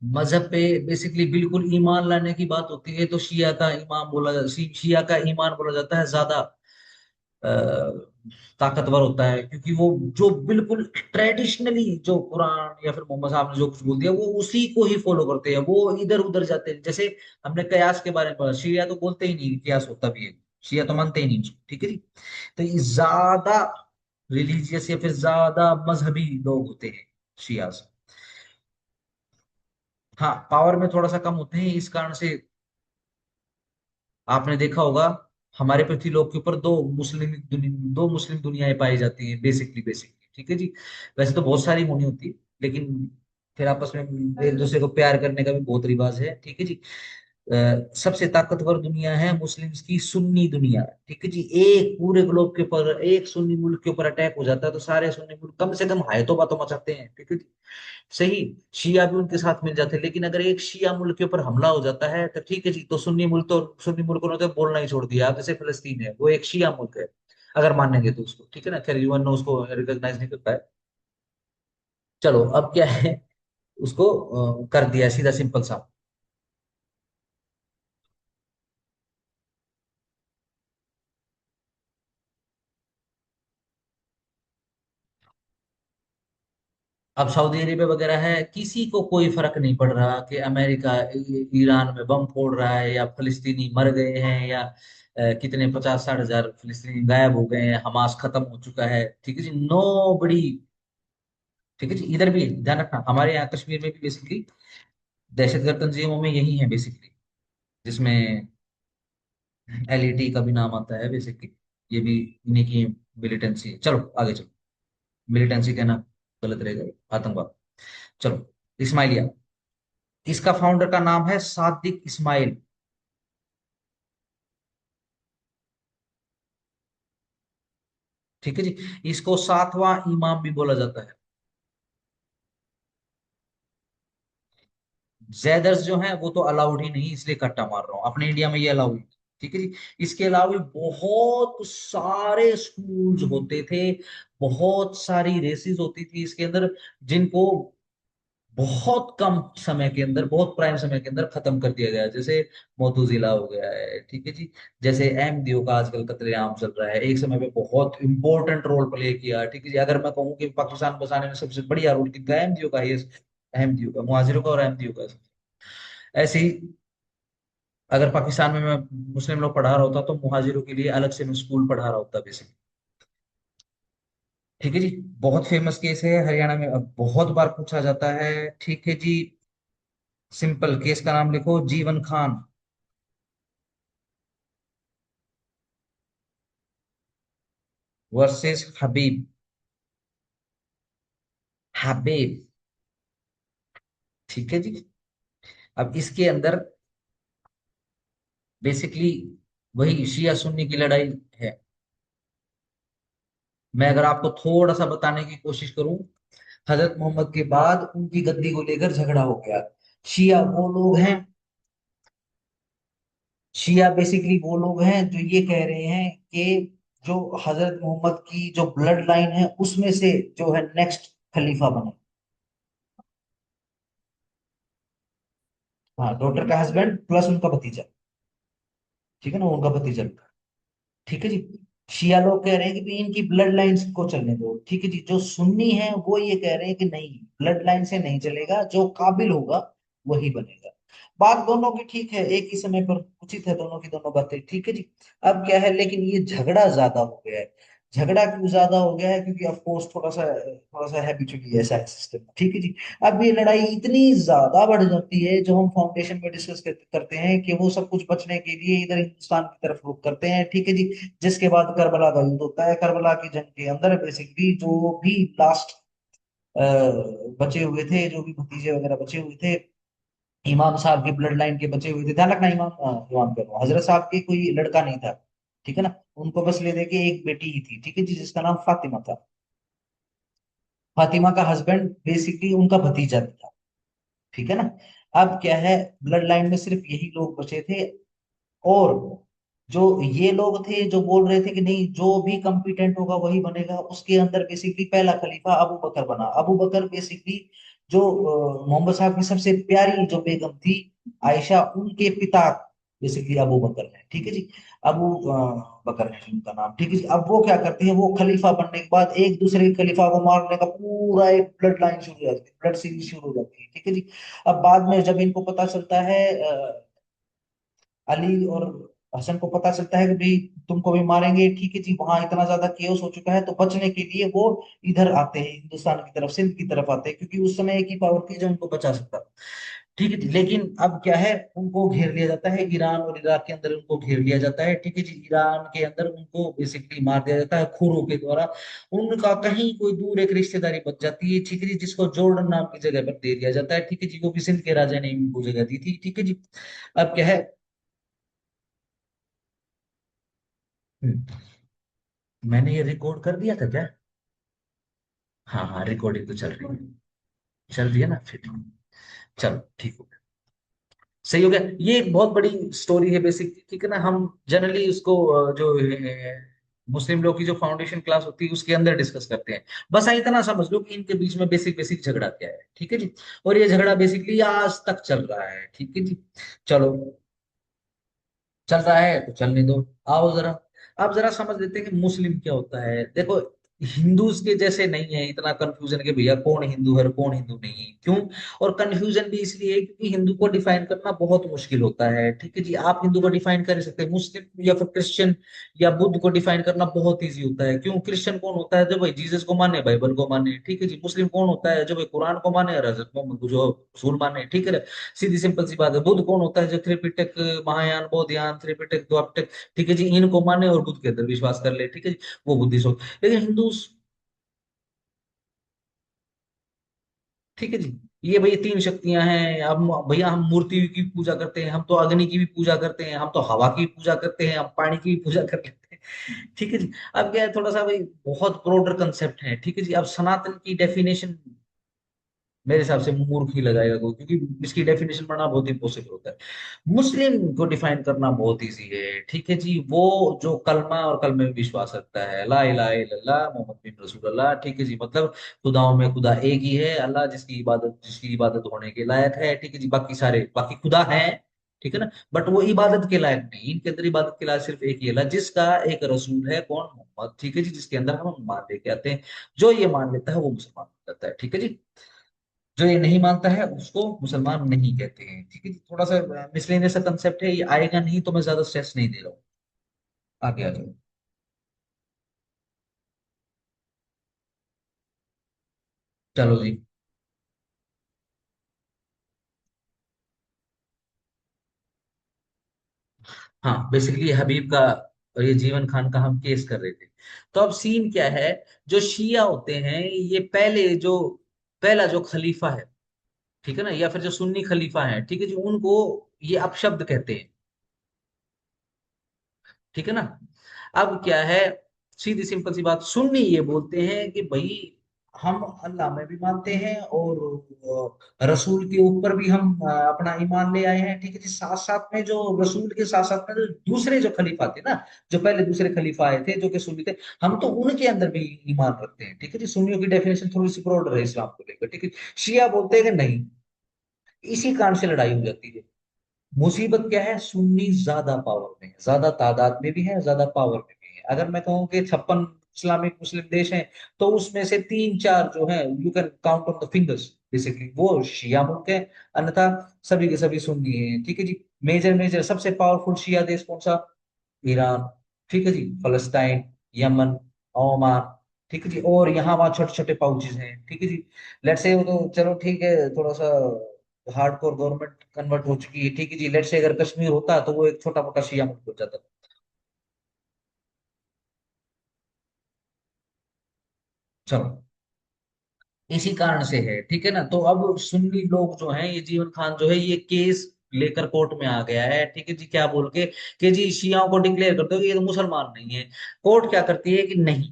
मजहब पे बेसिकली बिल्कुल ईमान लाने की बात होती है तो शिया का ईमान शिया का ईमान बोला जाता है ज्यादा अ, ताकतवर होता है, क्योंकि वो जो बिल्कुल ट्रेडिशनली जो कुरान या फिर मोहम्मद साहब ने जो कुछ बोल दिया वो उसी को ही फॉलो करते हैं। वो इधर उधर जाते हैं। जैसे हमने कयास के बारे में पढ़ा, शिया तो बोलते ही नहीं कि कयास होता भी है। शिया तो मानते ही नहीं उसको। ठीक है जी। तो ये ज्यादा रिलीजियस या फिर ज्यादा मजहबी लोग होते हैं शियास। हाँ, पावर में थोड़ा सा कम होते हैं इस कारण से। आपने देखा होगा, हमारे पृथ्वीलोक के ऊपर दो मुस्लिम दुनियाएं पाई जाती हैं बेसिकली बेसिकली। ठीक है जी। वैसे तो बहुत सारी होनी होती है, लेकिन फिर आपस में एक दूसरे को प्यार करने का भी बहुत रिवाज है। ठीक है जी। सबसे ताकतवर दुनिया है मुस्लिम्स की सुन्नी दुनिया। ठीक है जी। एक पूरे ग्लोब के ऊपर एक सुन्नी मुल्क के ऊपर अटैक हो जाता है तो सारे सुन्नी मुल्क कम से कम हाय तौबा तो मचाते हैं। ठीक है जी। सही। शिया भी उनके साथ मिल जाते हैं, लेकिन अगर एक शिया मुल्क के ऊपर हमला हो जाता है तो ठीक है जी, तो सुन्नी मुल्कों ने तो बोलना ही छोड़ दिया। अब जैसे फलस्तीन है, वो एक शिया मुल्क है अगर मानेंगे तो उसको। ठीक है ना, खैर यूएन उसको रिकॉग्नाइज नहीं करता है। चलो, अब क्या है, उसको कर दिया सीधा सिंपल सा। अब सऊदी अरेबिया वगैरह है, किसी को कोई फर्क नहीं पड़ रहा कि अमेरिका ईरान में बम फोड़ रहा है या फलस्तीनी मर गए हैं या कितने 50-60 हजार फलस्तीनी गायब हो गए हैं, हमास खत्म हो चुका है। ठीक है जी, नो बड़ी। ठीक है जी, इधर भी ध्यान रखना, हमारे यहाँ कश्मीर में भी बेसिकली दहशतगर्द तंजीमों में यही है बेसिकली, जिसमें एलईटी का भी नाम आता है बेसिकली। ये भी इन्हीं की मिलिटेंसी है। चलो आगे चलो। मिलिटेंसी कहना गलत रहेगा, आतंकवाद। चलो, इस्माइलिया। इसका फाउंडर का नाम है सादिक इस्माइल। ठीक है जी। इसको सातवां इमाम भी बोला जाता है। जैदर्स जो है वो तो अलाउड ही नहीं, इसलिए कट्टा मार रहा हूं, अपने इंडिया में ये अलाउड। ठीक है जी। इसके अलावा भी बहुत सारे स्कूल्स होते थे, बहुत सारी रेसेस होती थी इसके अंदर, जिनको बहुत कम समय के अंदर, बहुत प्राइम समय के अंदर खत्म कर दिया गया। जैसे मोतुजिला हो गया है। ठीक है जी। जैसे अहमदियों का आजकल कत्लेआम चल रहा है, एक समय पे बहुत इंपॉर्टेंट रोल प्ले किया। ठीक है जी। अगर मैं कहूँ कि पाकिस्तान बसाने में सबसे बढ़िया रोल किसका है, अहमदियों का ही है। अहमदियों का, मुहाजिरों का और अहमदियों का। ऐसे ही अगर पाकिस्तान में मैं मुस्लिम लोग पढ़ा रहा होता तो मुहाजिरों के लिए अलग से मैं स्कूल पढ़ा रहा होता बेसिकली। ठीक है जी। बहुत फेमस केस है हरियाणा में, अब बहुत बार पूछा जाता है। ठीक है जी। सिंपल केस का नाम लिखो, जीवन खान वर्सेस हबीब। हबीब। ठीक है जी। अब इसके अंदर बेसिकली वही शिया सुन्नी की लड़ाई है। मैं अगर आपको थोड़ा सा बताने की कोशिश करूं हजरत मोहम्मद के बाद उनकी गद्दी को लेकर झगड़ा हो गया। शिया वो लोग हैं, शिया बेसिकली वो लोग हैं जो ये कह रहे हैं कि जो हजरत मोहम्मद की जो ब्लड लाइन है उसमें से जो है नेक्स्ट खलीफा बने। हाँ, डॉटर का हस्बैंड प्लस उनका भतीजा, ठीक है ना, उनका भतीजा। ठीक है जी। शिया लोग कह रहे हैं कि भी इनकी ब्लड लाइंस को चलने दो, ठीक है जी। जो सुन्नी है वो ये कह रहे हैं कि नहीं, ब्लड लाइन से नहीं चलेगा, जो काबिल होगा वही बनेगा। बात दोनों की ठीक है, एक ही समय पर उचित है दोनों की दोनों बातें, ठीक है जी। अब क्या है, लेकिन ये झगड़ा ज्यादा हो गया है। झगड़ा क्यों ज्यादा हो गया है, क्योंकि ऑफ कोर्स थोड़ा सा हैबिचुअली ऐसा है सिस्टम, ठीक है जी। अब ये लड़ाई इतनी ज्यादा बढ़ जाती है, जो हम फाउंडेशन में डिस्कस करते हैं कि वो सब कुछ बचने के लिए इधर हिंदुस्तान की तरफ रुख करते हैं, ठीक है जी। जिसके बाद करबला का युद्ध होता है। करबला की जंग के अंदर बेसिकली जो भी लास्ट बचे हुए थे, जो भी भतीजे वगैरह बचे हुए थे, इमाम साहब की ब्लड लाइन के बचे हुए थे, ध्यान रखना, इमाम कह रहा हूँ, हजरत साहब के कोई लड़का नहीं था, ठीक है ना। उनको बस ले दे के एक बेटी ही थी, ठीक है जी, जिसका नाम फातिमा था। फातिमा का हस्बैंड बेसिकली उनका भतीजा भी था, ठीक है ना। अब क्या है, ब्लड लाइन में सिर्फ यही लोग बचे थे। और जो ये लोग थे जो बोल रहे थे कि नहीं, जो भी कॉम्पिटेंट होगा वही बनेगा, उसके अंदर बेसिकली पहला खलीफा अबू बकर बना। अबू बकर बेसिकली जो मोहम्मद साहब की सबसे प्यारी जो बेगम थी, आयशा, उनके पिता बेसिकली अबू बकर है, ठीक है जी। अबू बकर है उनका नाम, ठीक है जी। अब वो क्या करते हैं, वो खलीफा बनने के बाद एक दूसरे खलीफा को मारने का पूरा एक ब्लड लाइन शुरू हो जाती है, ब्लड सीरीज शुरू हो जाती है, ठीक है जी। अब बाद में जब इनको पता चलता है, अली और हसन को पता चलता है कि भाई तुमको भी मारेंगे, ठीक है जी, वहां इतना ज्यादा केओस हो चुका है, तो बचने के लिए वो इधर आते हैं, हिंदुस्तान की तरफ, सिंध की तरफ आते हैं, क्योंकि उस समय एक ही पावर थी जो उनको बचा सकता था, ठीक है जी। लेकिन अब क्या है, उनको घेर लिया जाता है, ईरान और इराक के अंदर उनको घेर लिया जाता है, ठीक है जी। ईरान के अंदर उनको बेसिकली मार दिया जाता है खूरों के द्वारा। उनका कहीं कोई दूर एक रिश्तेदारी बच जाती है, ठीक है जी, जिसको जोर्डन नाम की जगह पर दे दिया जाता है, ठीक है जी। वो भी सिंध के राजा ने उनको जगह दी थी, ठीक है जी। अब क्या है, हम्म, मैंने ये रिकॉर्ड कर दिया था क्या? हाँ हाँ, रिकॉर्डिंग तो चल रही है। चल रही है ना, फिर चलो ठीक हो गया। सही हो गया। ये एक बहुत बड़ी स्टोरी है बेसिकली, ठीक है ना। हम जनरली उसको जो मुस्लिम लोग की जो फाउंडेशन क्लास होती है उसके अंदर डिस्कस करते हैं। बस इतना समझ लो कि इनके बीच में बेसिक बेसिक झगड़ा क्या है, ठीक है जी। और ये झगड़ा बेसिकली आज तक चल रहा है, ठीक है जी। चलो, चल रहा है तो चलने दो। आओ जरा, आप जरा समझ लेते हैं कि मुस्लिम क्या होता है। देखो, हिंदूज के जैसे नहीं है इतना कंफ्यूजन के भैया कौन हिंदू है और कौन हिंदू नहीं है, क्यों? और कंफ्यूजन भी इसलिए है क्योंकि हिंदू को डिफाइन करना बहुत मुश्किल होता है, ठीक है जी। आप हिंदू को डिफाइन कर सकते हैं, मुस्लिम या फिर क्रिश्चियन या बुद्ध को डिफाइन करना बहुत ईजी होता है। क्यों? क्रिश्चियन कौन होता है? जो भाई जीसस को माने, बाइबल को माने, ठीक है जी। मुस्लिम कौन होता है? जो भाई कुरान को माने और हजरत मोहम्मद को जो रसूल माने, ठीक है। सीधी सिंपल सी बात है। बुद्ध कौन होता है? जो त्रिपिटक, महायान, बौद्धयान, त्रिपिटक, द्वापिटक, ठीक है जी, इनको माने और बुद्ध के अंदर विश्वास कर ले, ठीक है जी, वो बुद्धिस्ट हो। लेकिन हिंदू, ठीक है जी, ये भैया तीन शक्तियां हैं। हम भैया, हम मूर्ति की पूजा करते हैं, हम तो अग्नि की भी पूजा करते हैं, हम तो हवा की भी पूजा करते हैं, हम पानी की भी पूजा कर लेते हैं, ठीक है जी। अब क्या है, थोड़ा सा भाई बहुत ब्रॉडर कंसेप्ट है, ठीक है जी। अब सनातन की डेफिनेशन मेरे हिसाब से मूर्ख ही लगाएगा कोई, क्योंकि इसकी डेफिनेशन बनाना बहुत इम्पॉसिबल होता है। मुस्लिम को डिफाइन करना बहुत इजी है, ठीक है जी। वो जो कलमा और कलमे में विश्वास रखता है, ला इलाहा इल्लल्लाह मोहम्मद बिन रसूलुल्लाह, ठीक है जी। मतलब खुदाओं में खुदा एक ही है, अल्लाह जिसकी इबादत होने के लायक है, ठीक है जी। बाकी सारे बाकी खुदा है, ठीक है ना, बट वो इबादत के लायक नहीं। इनके अंदर इबादत के लायक सिर्फ एक ही अल्लाह, जिसका एक रसूल है, कौन? मोहम्मद, ठीक है जी, जिसके अंदर हम मान लेके आते हैं। जो ये मान लेता है वो मुसलमान हो जाता है, ठीक है जी। जो ये नहीं मानता है उसको मुसलमान नहीं कहते हैं, ठीक है जी। थोड़ा सा मिसलेनियस सा कंसेप्ट है, ये आएगा नहीं तो मैं ज्यादा स्ट्रेस नहीं दे रहा हूँ। आगे आ जाओ। चलो जी। हाँ, बेसिकली हबीब का और ये जीवन खान का हम केस कर रहे थे। तो अब सीन क्या है, जो शिया होते हैं, ये पहले जो पहला जो खलीफा है, ठीक है ना, या फिर जो सुन्नी खलीफा है, ठीक है जी, उनको ये अपशब्द कहते हैं, ठीक है ना। अब क्या है, सीधी सिंपल सी बात, सुन्नी ये बोलते हैं कि भाई हम अल्लाह में भी मानते हैं, और रसूल के ऊपर भी हम अपना ईमान ले आए हैं। ठीक है जी। साथ साथ में जो रसूल के साथ साथ में जो दूसरे जो खलीफा थे ना, जो पहले दूसरे खलीफा आए थे जो कि सुन्नी थे, हम तो उनके अंदर भी ईमान रखते हैं। ठीक है जी। सुन्नियों की डेफिनेशन थोड़ी सी ब्रॉडर है इस्लाम को लेकर। ठीक है। शिया बोलते हैं कि नहीं, इसी कारण से लड़ाई हो जाती है। मुसीबत क्या है, सुन्नी ज्यादा पावर में है, ज्यादा तादाद में भी है, ज्यादा पावर में भी है। अगर मैं कहूँ कि 56 इस्लामिक मुस्लिम देश हैं, तो उसमें से तीन चार जो है, you can count on the fingers basically, वो शिया मुल्क है। अन्यथा सभी के सभी सुन्नी हैं। ठीक है जी। मेजर मेजर सबसे पावरफुल शिया देश कौन सा? ईरान। ठीक है जी। फलस्तीन, यमन, ओमान। ठीक है जी। और यहाँ वहाँ छोटे छोटे पाउचेज हैं। ठीक है जी। लेट्स से वो तो चलो ठीक है, थोड़ा सा हार्डकोर गवर्नमेंट कन्वर्ट हो चुकी है। ठीक है जी। लेट्स से अगर कश्मीर होता तो वो एक छोटा मोटा शिया मुल्क हो जाता। चलो, इसी कारण से है। ठीक है ना। तो अब सुन्नी लोग जो हैं, ये जीवन खान जो है, ये केस लेकर कोर्ट में आ गया है। ठीक है जी। क्या बोल के कि जी शियाओं को डिक्लेयर कर दो कि ये तो मुसलमान नहीं है। कोर्ट क्या करती है कि नहीं,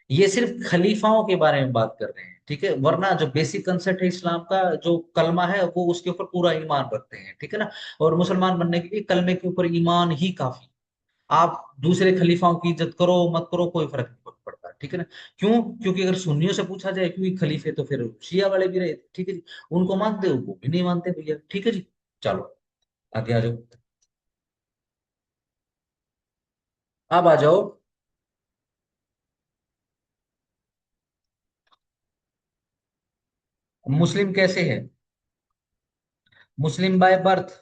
ये सिर्फ खलीफाओं के बारे में बात कर रहे हैं। ठीक है। वरना जो बेसिक कंसेप्ट है इस्लाम का, जो कलमा है, वो उसके ऊपर पूरा ईमान रखते हैं। ठीक है ना। और मुसलमान बनने के लिए कलमे के ऊपर ईमान ही काफी। आप दूसरे खलीफाओं की इज्जत करो मत करो, कोई फर्क नहीं पड़ता। ठीक है ना। क्यों? क्योंकि अगर सुन्नियों से पूछा जाए क्योंकि खलीफे तो फिर शिया वाले भी रहे थे। ठीक है जी। उनको मानते हो, वो भी नहीं मानते भैया। ठीक है जी। चलो, आगे आ जाओ। अब आ जाओ। मुस्लिम कैसे है? मुस्लिम बाय बर्थ।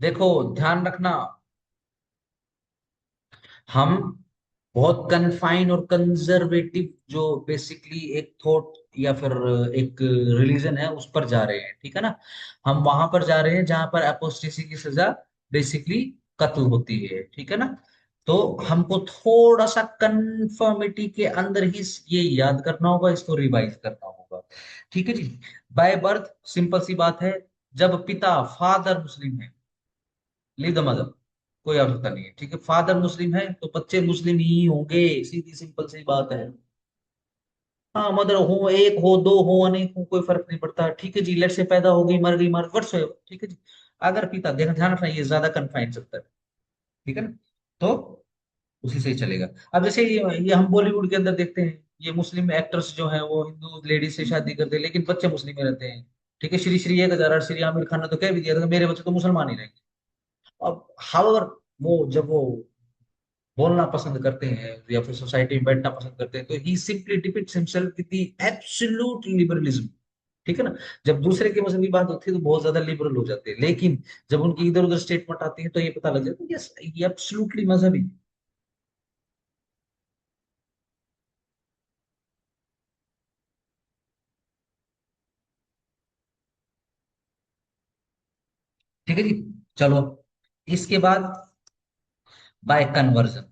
देखो, ध्यान रखना, हम बहुत कन्फाइन और कंजर्वेटिव जो बेसिकली एक थॉट या फिर एक रिलीजन है उस पर जा रहे हैं। ठीक है ना। हम वहां पर जा रहे हैं जहां पर अपोस्टेसी की सजा बेसिकली कत्ल होती है। ठीक है ना। तो हमको थोड़ा सा कंफर्मिटी के अंदर ही ये याद करना होगा, इसको रिवाइज करना होगा। ठीक है जी। बाय बर्थ सिंपल सी बात है, जब पिता फादर मुस्लिम है, लीव द मदर, कोई आवश्यकता नहीं है। ठीक है। फादर मुस्लिम है तो बच्चे मुस्लिम ही होंगे, सीधी सिंपल सी बात है। हाँ, मदर हो, एक हो, दो हो, अनेक हो, कोई फर्क नहीं पड़ता। ठीक है जी। लेट से पैदा हो गई, मर गई, मर वर्ष हो। ठीक है जी। अगर पिता, देखना ध्यान रखना, ये ज्यादा कन्फाइंड सकता है। ठीक है ना। तो उसी से ही चलेगा। अब जैसे ये हम बॉलीवुड के अंदर देखते हैं, ये मुस्लिम एक्टर्स जो हैं वो हिंदू लेडीज से शादी करते हैं, लेकिन बच्चे मुस्लिम में रहते हैं। ठीक है। श्री श्री 1008, श्री आमिर खान ने तो कह भी दिया था कि मेरे बच्चे तो मुसलमान ही रहेंगे। अब हाउएवर, वो जब वो बोलना पसंद करते हैं या फिर सोसाइटी में बैठना पसंद करते हैं, तो he simply depicts himself with the absolute liberalism. ठीक है ना। जब दूसरे के मजहब की बात होती है तो बहुत ज्यादा लिबरल हो जाते हैं, लेकिन जब उनकी इधर उधर स्टेटमेंट आती है तो ये पता लग जाता है, यस, ये एब्सोल्युटली मजहबी। ठीक है जी। चलो, इसके बाद बाय कन्वर्जन।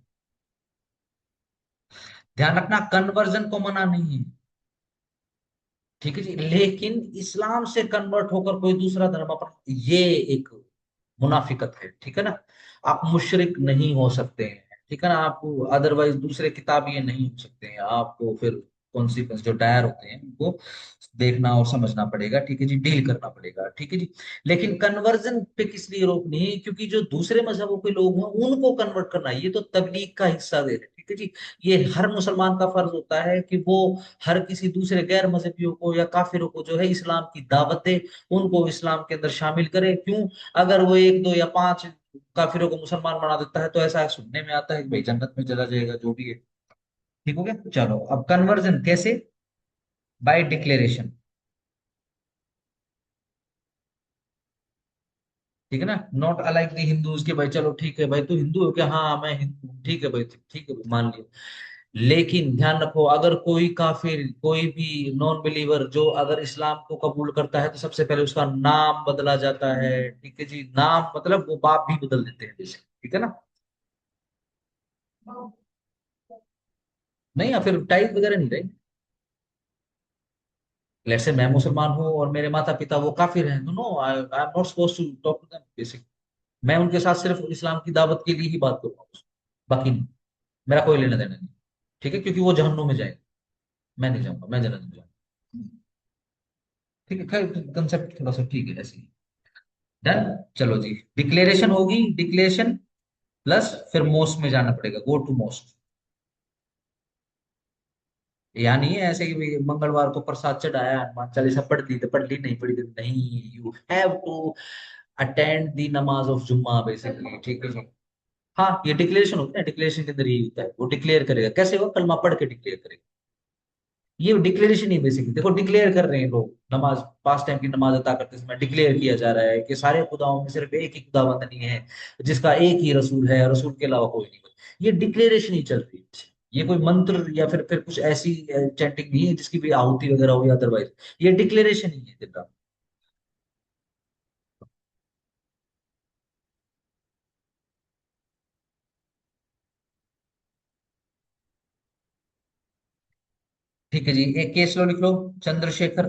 ध्यान रखना, कन्वर्जन को मना नहीं है। ठीक है जी। लेकिन इस्लाम से कन्वर्ट होकर कोई दूसरा धर्म अपन, ये एक मुनाफिकत है। ठीक है ना। आप मुशरिक नहीं हो सकते हैं। ठीक है ना। आप अदरवाइज दूसरे किताबिए नहीं हो सकते हैं। आपको फिर कॉन्सिक्वेंस जो डायर होते हैं उनको देखना और समझना पड़ेगा। ठीक है जी। डील करना पड़ेगा। ठीक है जी। लेकिन कन्वर्जन पे किस लिए रोक नहीं है? क्योंकि जो दूसरे मजहबों के लोग हैं उनको कन्वर्ट करना, ये तो तबलीग का हिस्सा दे रहे हैं। ठीक है जी। ये हर मुसलमान का फर्ज होता है कि वो हर किसी दूसरे गैर मजहबियों को या काफिरों को जो है इस्लाम की दावत दे, उनको इस्लाम के अंदर शामिल करे। क्यों? अगर वो एक दो या पांच काफिरों को मुसलमान बना देता है तो ऐसा सुनने में आता है कि भाई जन्नत में चला जाएगा, जो भी है। ठीक हो गया। चलो, अब कन्वर्जन कैसे? By declaration. ठीक है ना। नॉट अलाइक द हिंदूज के भाई चलो ठीक है भाई, तू हिंदू हो क्या? हाँ मैं हिंदू हूँ। ठीक है भाई, ठीक है भाई, मान लिया। लेकिन ध्यान रखो, अगर कोई काफिर, कोई भी नॉन बिलीवर जो अगर इस्लाम को कबूल करता है तो सबसे पहले उसका नाम बदला जाता है। ठीक है जी। नाम मतलब वो बाप भी बदल देते हैं जैसे। ठीक है ना। नहीं, या फिर टाइप वगैरह नहीं रहे। लेट्स से मैं मुसलमान हूँ और मेरे माता पिता वो काफिर हैं, no, I am not suppose to talk to them basic. मैं उनके साथ सिर्फ इस्लाम की दावत के लिए ही बात करूंगा, बाकी नहीं। मेरा कोई लेना देना नहीं। ठीक है, क्योंकि वो जहन्नुम में जाएगा, मैं नहीं जाऊंगा, मैं जन्नत में जाऊंगा। ठीक है, खैर कंसेप्ट थोड़ा सा ठीक है ऐसे ही। डन। चलो जी, डिक्लेरेशन होगी, डिक्लेरेशन प्लस फिर मोस्ट में जाना पड़ेगा, गो टू मोस्ट। या नहीं है ऐसे कि भाई मंगलवार को प्रसाद चढ़ाया, हनुमान चालीसा पढ़ ली तो पढ़ ली, नहीं पढ़ी तो नहीं, you have to attend the namaz of Jumma basically. ठीक है जी। हाँ, ये डिक्लेरेशन होता है, डिक्लेरेशन के अंदर ये होता है, वो डिक्लेयर करेगा, कैसे वो कलमा पढ़ के डिक्लेयर करेगा। ये डिक्लेरेशन ही बेसिकली, देखो डिक्लेयर कर रहे हैं लोग, नमाज पांच टाइम की नमाज अदा करते समय डिक्लेयर किया जा रहा है कि सारे खुदाओं में सिर्फ एक ही खुदावंद नहीं है, जिसका एक ही रसूल है, रसूल के अलावा कोई नहीं। ये डिक्लेरेशन ही चल रही है। ये कोई मंत्र या फिर कुछ ऐसी चैंटिंग नहीं है जिसकी भी आहुति वगैरह हो या अदरवाइज, ये डिक्लेरेशन ही है दिन रात। ठीक है जी, एक केस लो लिख लो। Chandrashekhar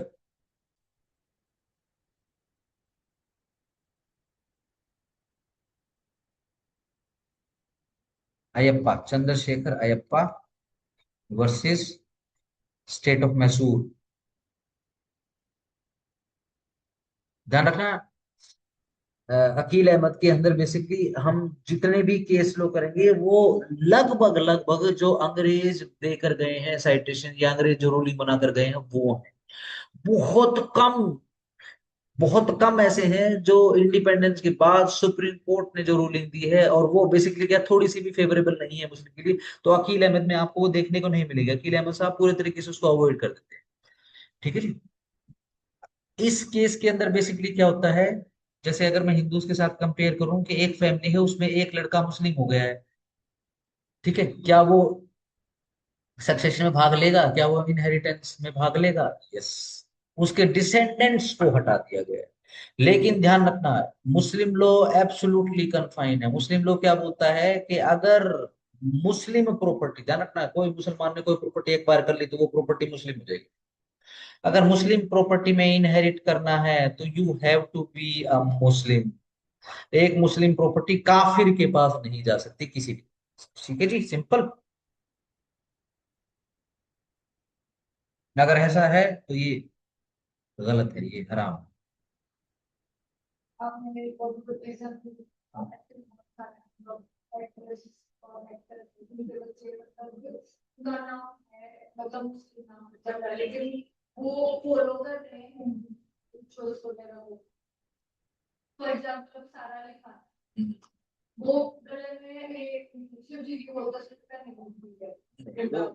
Ayyappa, Chandrashekhar Ayyappa versus state of Mysore. ध्यान रखना, अकील अहमद के अंदर बेसिकली हम जितने भी केस लो करेंगे वो लगभग लगभग जो अंग्रेज देकर गए हैं साइटेशन, या अंग्रेज जो रूलिंग बना कर गए हैं वो है। बहुत कम, बहुत कम ऐसे हैं जो इंडिपेंडेंस के बाद सुप्रीम कोर्ट ने जो रूलिंग दी है, और वो बेसिकली क्या थोड़ी सी भी फेवरेबल नहीं है मुस्लिम के लिए, तो अकील अहमद में आपको वो देखने को नहीं मिलेगा। अकील अहमद साहब पूरे तरीके से उसको अवॉइड कर देते हैं। ठीक है जी। इस केस के अंदर बेसिकली क्या होता है, जैसे अगर मैं हिंदूज के साथ कंपेयर करूं कि एक फैमिली है, उसमें एक लड़का मुस्लिम हो गया है, ठीक है, क्या वो सक्सेशन में भाग लेगा, क्या वो इनहेरिटेंस में भाग लेगा? यस। उसके डिसेंडेंट्स को हटा दिया गया है। लेकिन ध्यान रखना, मुस्लिम लॉ एब्सोल्युटली कन्फाइन है। मुस्लिम लॉ क्या बोलता है कि अगर मुस्लिम प्रॉपर्टी, ध्यान रखना, कोई मुसलमान ने कोई प्रॉपर्टी एक बार कर ली तो वो प्रॉपर्टी मुस्लिम हो जाएगी। अगर मुस्लिम प्रॉपर्टी में इनहेरिट करना है तो you have to be a Muslim. एक मुस्लिम प्रॉपर्टी काफिर के पास नहीं जा सकती किसी भी। ठीक है जी, सिंपल। अगर ऐसा है तो ये गलत है, ये हराम है। हम्म।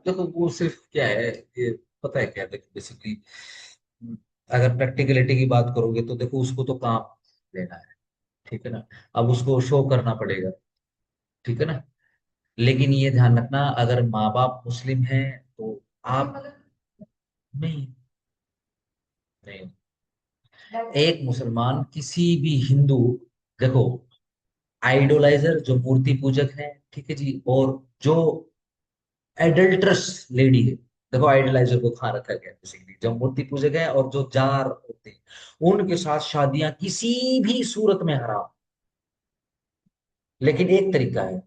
देखो वो सिर्फ क्या है, ये पता है क्या, देखो बेसिकली अगर प्रैक्टिकलिटी की बात करोगे तो देखो उसको तो काम लेना है, ठीक है ना, अब उसको शो करना पड़ेगा, ठीक है ना। लेकिन ये ध्यान रखना, अगर माँ बाप मुस्लिम हैं तो आप नहीं, नहीं, एक मुसलमान किसी भी हिंदू, देखो आइडोलाइजर जो मूर्ति पूजक है, ठीक है जी, और जो एडल्ट्रस लेडी है, देखो आइडलाइजर को खा रखा गया बेसिकली, जो मूर्ति पूजक है और जो जार होते हैं उनके साथ शादियां किसी भी सूरत में हराम। लेकिन एक तरीका है,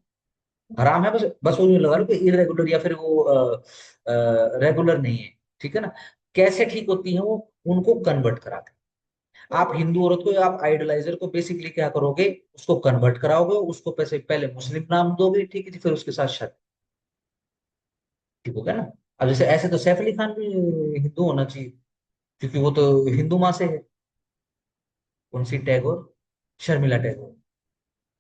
हराम है, बस बस वो यूं लगा लो कि इरेगुलर या फिर वो रेगुलर नहीं है, ठीक है ना। कैसे ठीक होती है वो, उनको कन्वर्ट करा के, आप हिंदू औरत को, आप आइडलाइजर को बेसिकली क्या करोगे, उसको कन्वर्ट कराओगे, उसको पैसे पहले मुस्लिम नाम दोगे, ठीक है जी, फिर उसके साथ शादी। ठीक हो गया ना। अब जैसे ऐसे तो सैफ अली खान भी हिंदू होना चाहिए, क्योंकि वो तो हिंदू माँ से है। कौन सी टैगोर? शर्मिला टैगोर।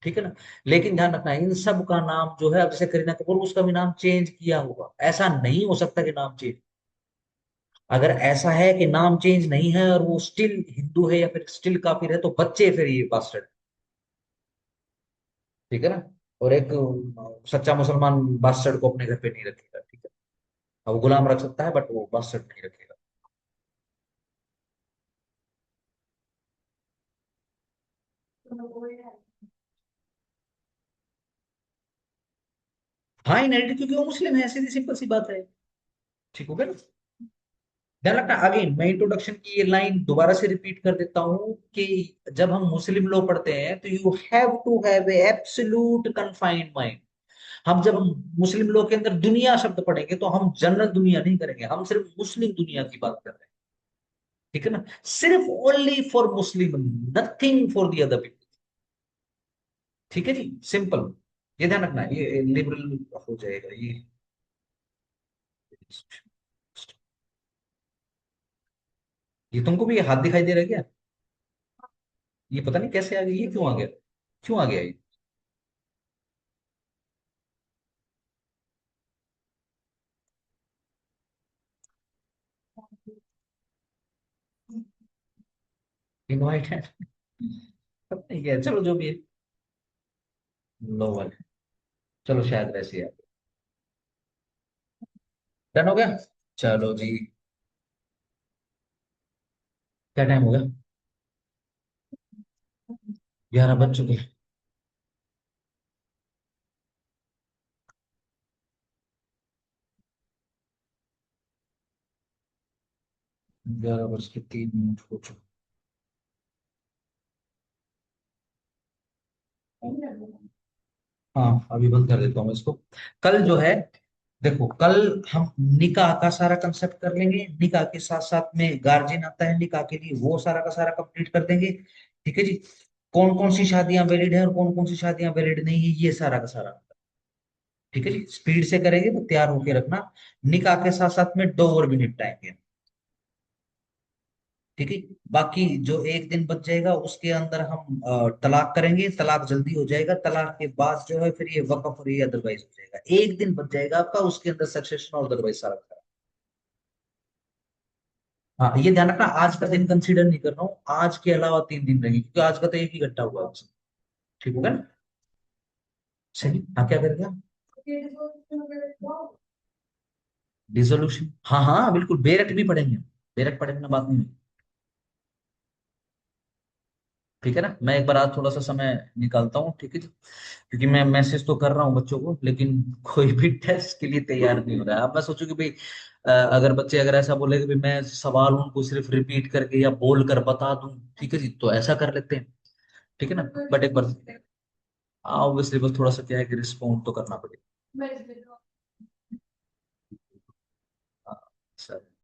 ठीक है ना। लेकिन ध्यान रखना, इन सब का नाम जो है, अब जैसे करीना कपूर, उसका भी नाम चेंज किया होगा, ऐसा नहीं हो सकता कि नाम चेंज। अगर ऐसा है कि नाम चेंज नहीं है और वो स्टिल हिंदू है या फिर स्टिल काफिर है, तो बच्चे फिर ये बास्टर्ड। ठीक है ना। और एक सच्चा मुसलमान बास्टर्ड को अपने घर पे नहीं रखेगा, ठीक है। अब वो गुलाम रख सकता है बट वो बास्टर्ड नहीं रखेगा। हाँ, इनहेरिटेड, क्योंकि वो मुस्लिम है, सीधी सिंपल सी बात है। ठीक हो गया ना। ध्यान रखना, अगेन मैं इंट्रोडक्शन की ये लाइन दोबारा से रिपीट कर देता हूं कि जब हम मुस्लिम लॉ पढ़ते हैं तो you have to have a absolute confined mind. हम जब मुस्लिम लोग के अंदर दुनिया शब्द पढ़ेंगे तो हम जनरल दुनिया नहीं करेंगे, हम सिर्फ मुस्लिम दुनिया की बात कर रहे हैं। ठीक है ना, सिर्फ only for Muslim, nothing for the other people. ठीक है जी, सिंपल। ये ध्यान रखना, ये लिबरल हो जाएगा ये। ये तुमको भी ये हाथ दिखाई दे रहा है क्या? ये पता नहीं कैसे आ गया, ये क्यों आ गया, क्यों आ गया ये? इनवाइट है, पता नहीं क्या है। चलो जो भी है, लो वाले, चलो शायद वैसे है। डन हो गया। चलो जी, क्या टाइम हो गया? 11 बज चुके। 11 बज के 3 मिनट हो चुके। हाँ अभी बंद कर देता हूँ इसको। कल जो है, देखो कल हम निकाह का सारा कंसेप्ट कर लेंगे, निकाह के साथ साथ में गार्जियन आता है निकाह के लिए, वो सारा का सारा कंप्लीट कर देंगे। ठीक है जी, कौन कौन सी शादियां वैलिड है और कौन कौन सी शादियां वैलिड नहीं है, ये सारा का सारा। ठीक है जी, स्पीड से करेंगे तो तैयार होके रखना। निकाह के साथ साथ में दो और भी निपटाएंगे। ठीक है, बाकी जो एक दिन बच जाएगा उसके अंदर हम तलाक करेंगे, तलाक जल्दी हो जाएगा, तलाक के बाद जो है फिर ये वकफ और ये अदरवाइज हो जाएगा। एक दिन बच जाएगा आपका, उसके अंदर सक्सेशन और अदरवाइज सारा सारा। हाँ ये ध्यान रखना, आज का दिन कंसीडर नहीं कर रहा हूँ, आज के अलावा 3 दिन रहेंगे, क्योंकि आज का तो एक ही घंटा हुआ है बस। ठीक होगा ना? सही, हाँ क्या करेगा? डिसोल्यूशन, हाँ हाँ बिल्कुल, बेरट भी पढ़ेंगे, बेरट पढ़े बिना बात नहीं हुई। ठीक है ना, मैं एक बार आज थोड़ा सा समय निकालता हूँ, ठीक है जी, क्योंकि मैं मैसेज तो कर रहा हूँ बच्चों को, लेकिन कोई भी टेस्ट के लिए तैयार नहीं हो रहा है। अब मैं सोचू कि भाई अगर बच्चे अगर ऐसा बोले कि भाई मैं सवाल उनको सिर्फ रिपीट करके या बोल कर बता दूं, ठीक है जी, तो ऐसा कर लेते हैं। ठीक है ना, बट एक बार ऑब्वियसली बस थोड़ा सा क्या है कि रिस्पॉन्ड तो करना पड़ेगा। हाँ, सर।